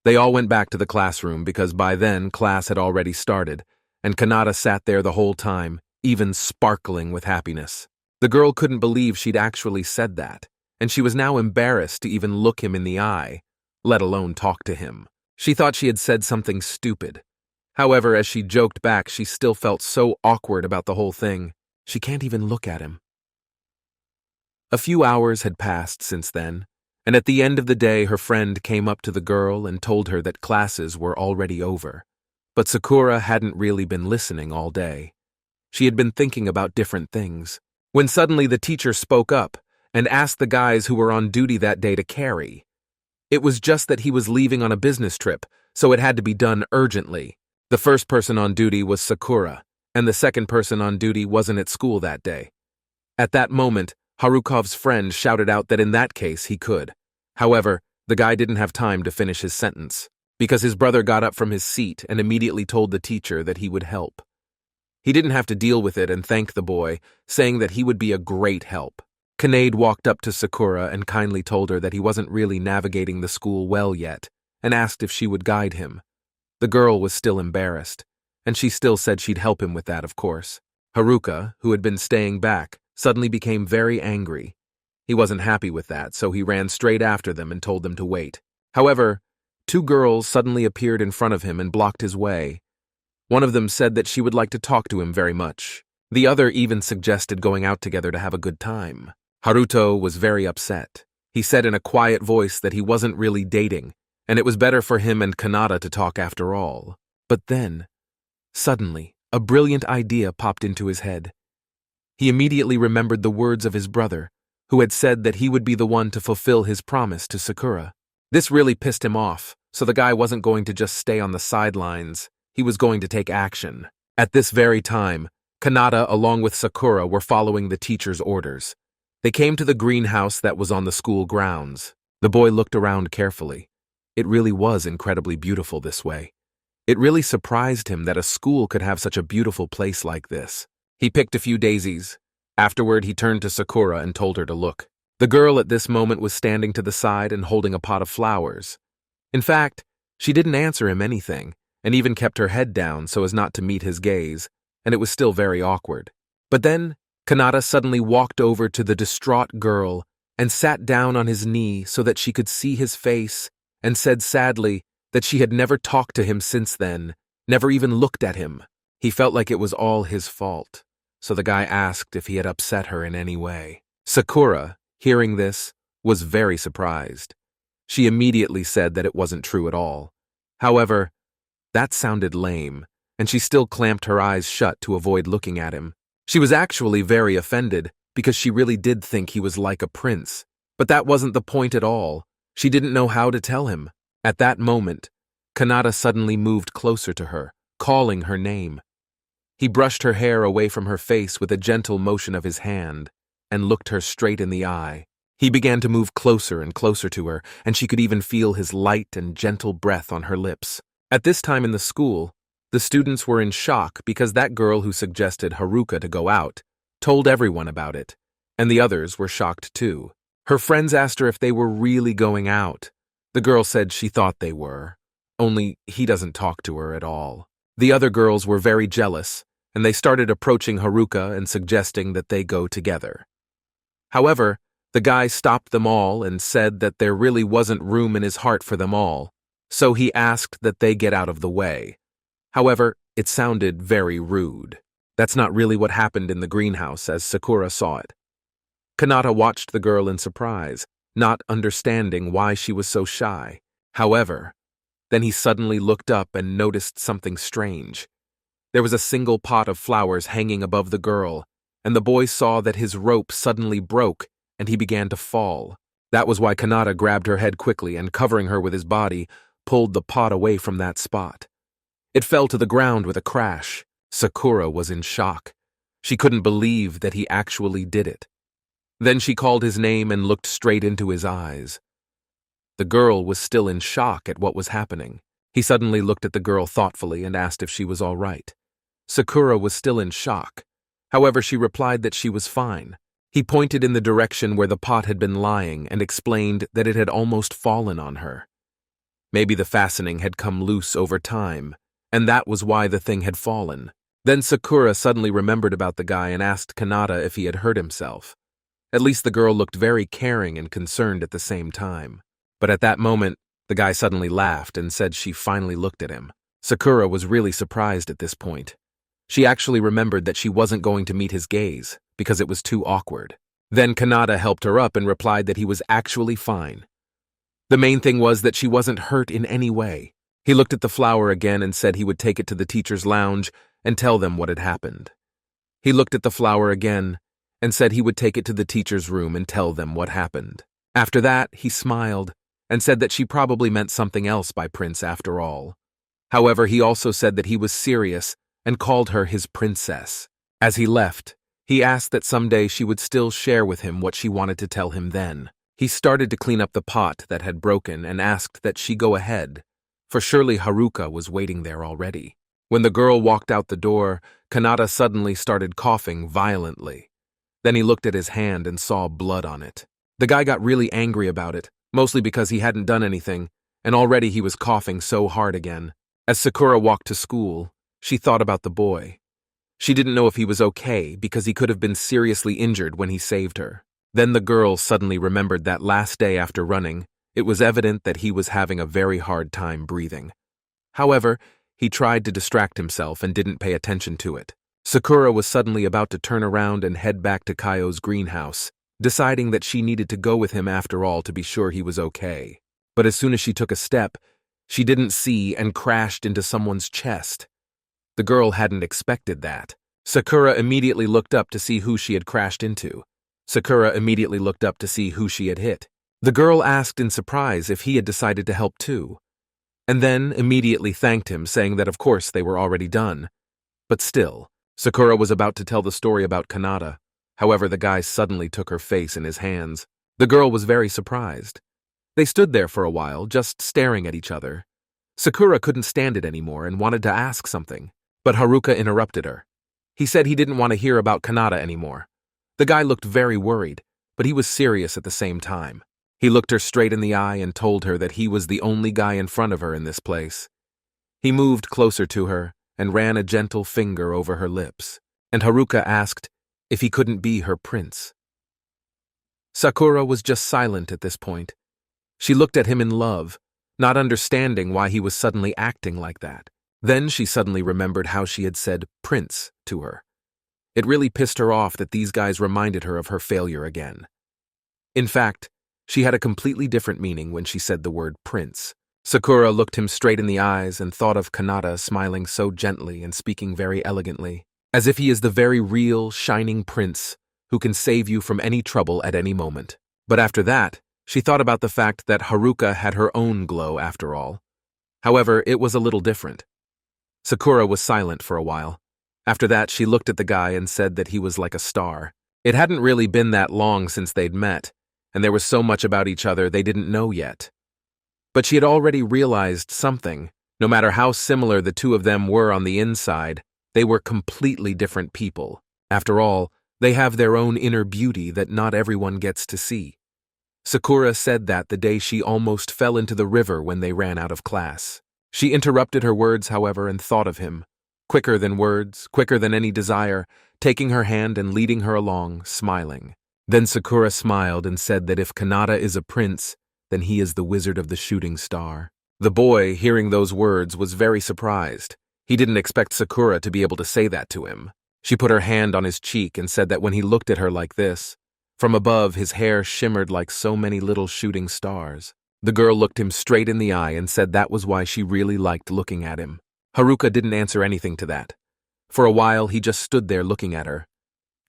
They all went back to the classroom because by then class had already started, and Kanata sat there the whole time, even sparkling with happiness. The girl couldn't believe she'd actually said that, and she was now embarrassed to even look him in the eye, let alone talk to him. She thought she had said something stupid. However, as she joked back, she still felt so awkward about the whole thing. She can't even look at him. A few hours had passed since then, and at the end of the day her friend came up to the girl and told her that classes were already over. But Sakura hadn't really been listening all day. She had been thinking about different things, when suddenly the teacher spoke up and asked the guys who were on duty that day to carry. It was just that he was leaving on a business trip, so it had to be done urgently. The first person on duty was Sakura, and the second person on duty wasn't at school that day. At that moment, Harukov's friend shouted out that in that case he could. However, the guy didn't have time to finish his sentence, because his brother got up from his seat and immediately told the teacher that he would help. He didn't have to deal with it and thanked the boy, saying that he would be a great help. Kanade walked up to Sakura and kindly told her that he wasn't really navigating the school well yet, and asked if she would guide him. The girl was still embarrassed, and she still said she'd help him with that, of course. Haruka, who had been staying back, suddenly became very angry. He wasn't happy with that, so he ran straight after them and told them to wait. However, two girls suddenly appeared in front of him and blocked his way. One of them said that she would like to talk to him very much. The other even suggested going out together to have a good time. Haruto was very upset. He said in a quiet voice that he wasn't really dating, and it was better for him and Kanata to talk after all. But then, suddenly, a brilliant idea popped into his head. He immediately remembered the words of his brother, who had said that he would be the one to fulfill his promise to Sakura. This really pissed him off, so the guy wasn't going to just stay on the sidelines. He was going to take action. At this very time, Kanata along with Sakura were following the teacher's orders. They came to the greenhouse that was on the school grounds. The boy looked around carefully. It really was incredibly beautiful this way. It really surprised him that a school could have such a beautiful place like this. He picked a few daisies. Afterward, he turned to Sakura and told her to look. The girl at this moment was standing to the side and holding a pot of flowers. In fact, she didn't answer him anything, and even kept her head down so as not to meet his gaze, and it was still very awkward. But then, Kanata suddenly walked over to the distraught girl and sat down on his knee so that she could see his face, and said sadly that she had never talked to him since then, never even looked at him. He felt like it was all his fault, so the guy asked if he had upset her in any way. Sakura, hearing this, was very surprised. She immediately said that it wasn't true at all. However, that sounded lame, and she still clamped her eyes shut to avoid looking at him. She was actually very offended because she really did think he was like a prince, but that wasn't the point at all. She didn't know how to tell him. At that moment, Kanata suddenly moved closer to her, calling her name. He brushed her hair away from her face with a gentle motion of his hand and looked her straight in the eye. He began to move closer and closer to her, and she could even feel his light and gentle breath on her lips. At this time in the school, the students were in shock because that girl who suggested Haruka to go out told everyone about it, and the others were shocked too. Her friends asked her if they were really going out. The girl said she thought they were, only he doesn't talk to her at all. The other girls were very jealous, and they started approaching Haruka and suggesting that they go together. However, the guy stopped them all and said that there really wasn't room in his heart for them all, so he asked that they get out of the way. However, it sounded very rude. That's not really what happened in the greenhouse as Sakura saw it. Kanata watched the girl in surprise, not understanding why she was so shy. However, then he suddenly looked up and noticed something strange. There was a single pot of flowers hanging above the girl, and the boy saw that his rope suddenly broke and he began to fall. That was why Kanata grabbed her head quickly and, covering her with his body, pulled the pot away from that spot. It fell to the ground with a crash. Sakura was in shock. She couldn't believe that he actually did it. Then she called his name and looked straight into his eyes. The girl was still in shock at what was happening. He suddenly looked at the girl thoughtfully and asked if she was all right. Sakura was still in shock. However, she replied that she was fine. He pointed in the direction where the pot had been lying and explained that it had almost fallen on her. Maybe the fastening had come loose over time, and that was why the thing had fallen. Then Sakura suddenly remembered about the guy and asked Kanata if he had hurt himself. At least the girl looked very caring and concerned at the same time. But at that moment, the guy suddenly laughed and said she finally looked at him. Sakura was really surprised at this point. She actually remembered that she wasn't going to meet his gaze because it was too awkward. Then Kanata helped her up and replied that he was actually fine. The main thing was that she wasn't hurt in any way. He looked at the flower again and said he would take it to the teacher's lounge and tell them what had happened. He looked at the flower again and said he would take it to the teacher's room and tell them what happened. After that, he smiled and said that she probably meant something else by prince after all. However, he also said that he was serious and called her his princess. As he left, he asked that someday she would still share with him what she wanted to tell him then. He started to clean up the pot that had broken and asked that she go ahead, for surely Haruka was waiting there already. When the girl walked out the door, Kanata suddenly started coughing violently. Then he looked at his hand and saw blood on it. The guy got really angry about it, mostly because he hadn't done anything, and already he was coughing so hard again. As Sakura walked to school, she thought about the boy. She didn't know if he was okay because he could have been seriously injured when he saved her. Then the girl suddenly remembered that last day after running, it was evident that he was having a very hard time breathing. However, he tried to distract himself and didn't pay attention to it. Sakura was suddenly about to turn around and head back to Kaio's greenhouse, deciding that she needed to go with him after all to be sure he was okay. But as soon as she took a step, she didn't see and crashed into someone's chest. The girl hadn't expected that. Sakura immediately looked up to see who she had crashed into. Sakura immediately looked up to see who she had hit. The girl asked in surprise if he had decided to help too, and then immediately thanked him, saying that of course they were already done. But still, Sakura was about to tell the story about Kanata. However, the guy suddenly took her face in his hands. The girl was very surprised. They stood there for a while, just staring at each other. Sakura couldn't stand it anymore and wanted to ask something, but Haruka interrupted her. He said he didn't want to hear about Kanata anymore. The guy looked very worried, but he was serious at the same time. He looked her straight in the eye and told her that he was the only guy in front of her in this place. He moved closer to her and ran a gentle finger over her lips, and Haruka asked if he couldn't be her prince. Sakura was just silent at this point. She looked at him in love, not understanding why he was suddenly acting like that. Then she suddenly remembered how she had said prince to her. It really pissed her off that these guys reminded her of her failure again. In fact, she had a completely different meaning when she said the word prince. Sakura looked him straight in the eyes and thought of Kanata smiling so gently and speaking very elegantly, as if he is the very real, shining prince who can save you from any trouble at any moment. But after that, she thought about the fact that Haruka had her own glow after all. However, it was a little different. Sakura was silent for a while. After that, she looked at the guy and said that he was like a star. It hadn't really been that long since they'd met, and there was so much about each other they didn't know yet. But she had already realized something. No matter how similar the two of them were on the inside, they were completely different people. After all, they have their own inner beauty that not everyone gets to see. Sakura said that the day she almost fell into the river when they ran out of class. She interrupted her words, however, and thought of him. Quicker than words, quicker than any desire, taking her hand and leading her along, smiling. Then Sakura smiled and said that if Kanata is a prince, then he is the wizard of the shooting star. The boy, hearing those words, was very surprised. He didn't expect Sakura to be able to say that to him. She put her hand on his cheek and said that when he looked at her like this, from above his hair shimmered like so many little shooting stars. The girl looked him straight in the eye and said that was why she really liked looking at him. Haruka didn't answer anything to that. For a while, he just stood there looking at her.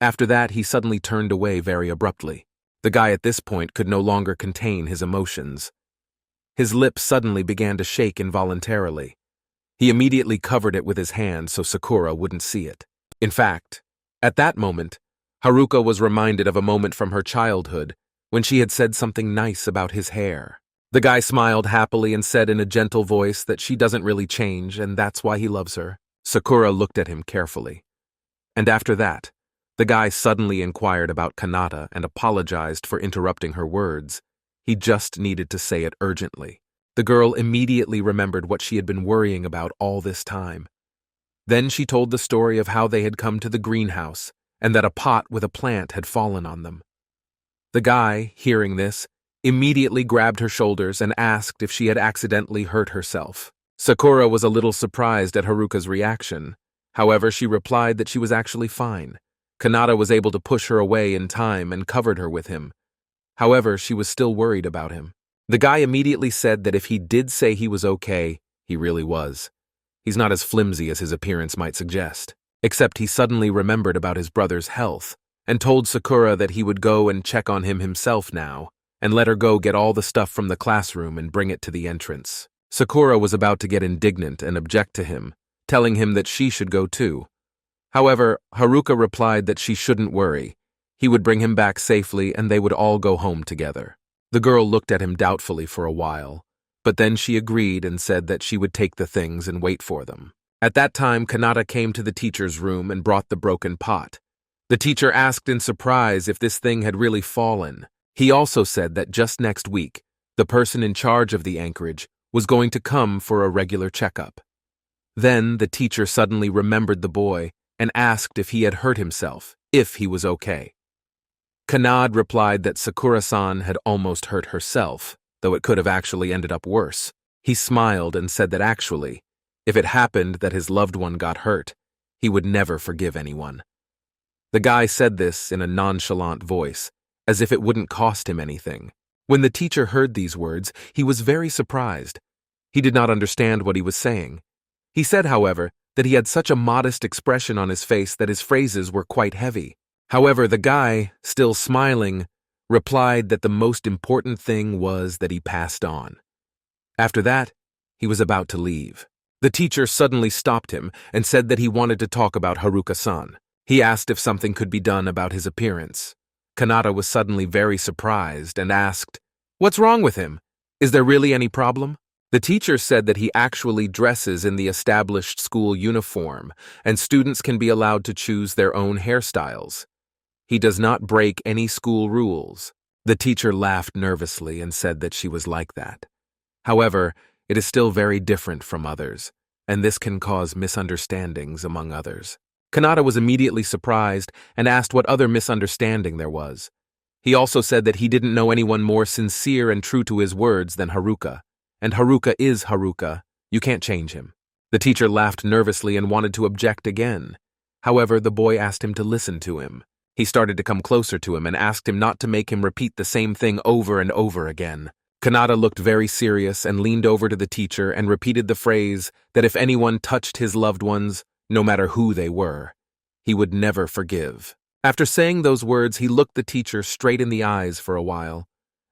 After that, he suddenly turned away very abruptly. The guy at this point could no longer contain his emotions. His lips suddenly began to shake involuntarily. He immediately covered it with his hand so Sakura wouldn't see it. In fact, at that moment, Haruka was reminded of a moment from her childhood when she had said something nice about his hair. The guy smiled happily and said in a gentle voice that she doesn't really change and that's why he loves her. Sakura looked at him carefully. And after that, the guy suddenly inquired about Kanata and apologized for interrupting her words. He just needed to say it urgently. The girl immediately remembered what she had been worrying about all this time. Then she told the story of how they had come to the greenhouse and that a pot with a plant had fallen on them. The guy, hearing this, immediately grabbed her shoulders and asked if she had accidentally hurt herself. Sakura was a little surprised at Haruka's reaction. However, she replied that she was actually fine. Kanata was able to push her away in time and covered her with him. However, she was still worried about him. The guy immediately said that if he did say he was okay, he really was. He's not as flimsy as his appearance might suggest. Except he suddenly remembered about his brother's health and told Sakura that he would go and check on him himself now and let her go get all the stuff from the classroom and bring it to the entrance. Sakura was about to get indignant and object to him, telling him that she should go too. However, Haruka replied that she shouldn't worry. He would bring him back safely and they would all go home together. The girl looked at him doubtfully for a while, but then she agreed and said that she would take the things and wait for them. At that time, Kanata came to the teacher's room and brought the broken pot. The teacher asked in surprise if this thing had really fallen. He also said that just next week, the person in charge of the anchorage was going to come for a regular checkup. Then the teacher suddenly remembered the boy and asked if he had hurt himself, if he was okay. Kanad replied that Sakura-san had almost hurt herself, though it could have actually ended up worse. He smiled and said that actually, if it happened that his loved one got hurt, he would never forgive anyone. The guy said this in a nonchalant voice, as if it wouldn't cost him anything. When the teacher heard these words, he was very surprised. He did not understand what he was saying. He said, however, that he had such a modest expression on his face that his phrases were quite heavy. However, the guy, still smiling, replied that the most important thing was that he passed on. After that, he was about to leave. The teacher suddenly stopped him and said that he wanted to talk about Haruka-san. He asked if something could be done about his appearance. Kanata was suddenly very surprised and asked, "What's wrong with him? Is there really any problem?" The teacher said that he actually dresses in the established school uniform and students can be allowed to choose their own hairstyles. He does not break any school rules. The teacher laughed nervously and said that she was like that. However, it is still very different from others, and this can cause misunderstandings among others. Kanata was immediately surprised and asked what other misunderstanding there was. He also said that he didn't know anyone more sincere and true to his words than Haruka. And Haruka is Haruka. You can't change him. The teacher laughed nervously and wanted to object again. However, the boy asked him to listen to him. He started to come closer to him and asked him not to make him repeat the same thing over and over again. Kanata looked very serious and leaned over to the teacher and repeated the phrase that if anyone touched his loved ones, no matter who they were, he would never forgive. After saying those words, he looked the teacher straight in the eyes for a while,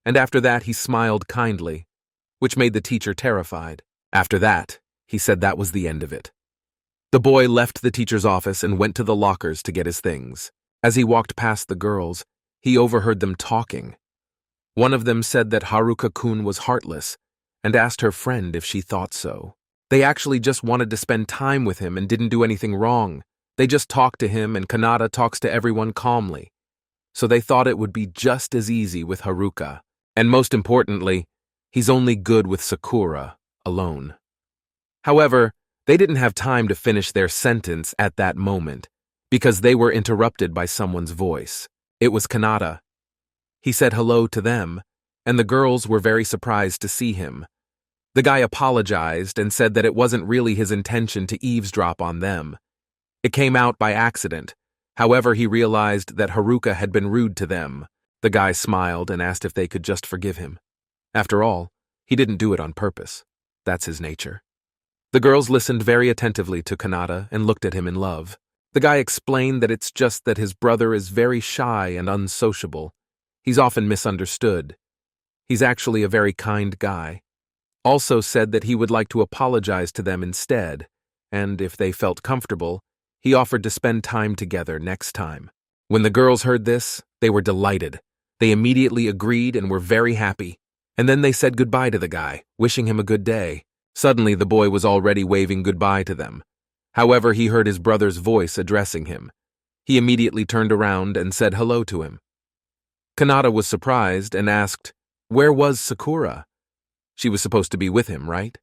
and after that he smiled kindly, which made the teacher terrified. After that, he said that was the end of it. The boy left the teacher's office and went to the lockers to get his things. As he walked past the girls, he overheard them talking. One of them said that Haruka-kun was heartless and asked her friend if she thought so. They actually just wanted to spend time with him and didn't do anything wrong. They just talked to him and Kanata talks to everyone calmly. So they thought it would be just as easy with Haruka. And most importantly, he's only good with Sakura alone. However, they didn't have time to finish their sentence at that moment because they were interrupted by someone's voice. It was Kanata. He said hello to them, and the girls were very surprised to see him. The guy apologized and said that it wasn't really his intention to eavesdrop on them. It came out by accident. However, he realized that Haruka had been rude to them. The guy smiled and asked if they could just forgive him. After all, he didn't do it on purpose. That's his nature. The girls listened very attentively to Kanata and looked at him in love. The guy explained that it's just that his brother is very shy and unsociable. He's often misunderstood. He's actually a very kind guy. Also said that he would like to apologize to them instead, and if they felt comfortable, he offered to spend time together next time. When the girls heard this, they were delighted. They immediately agreed and were very happy. And then they said goodbye to the guy, wishing him a good day. Suddenly, the boy was already waving goodbye to them. However, he heard his brother's voice addressing him. He immediately turned around and said hello to him. Kanata was surprised and asked, "Where was Sakura?" She was supposed to be with him, right?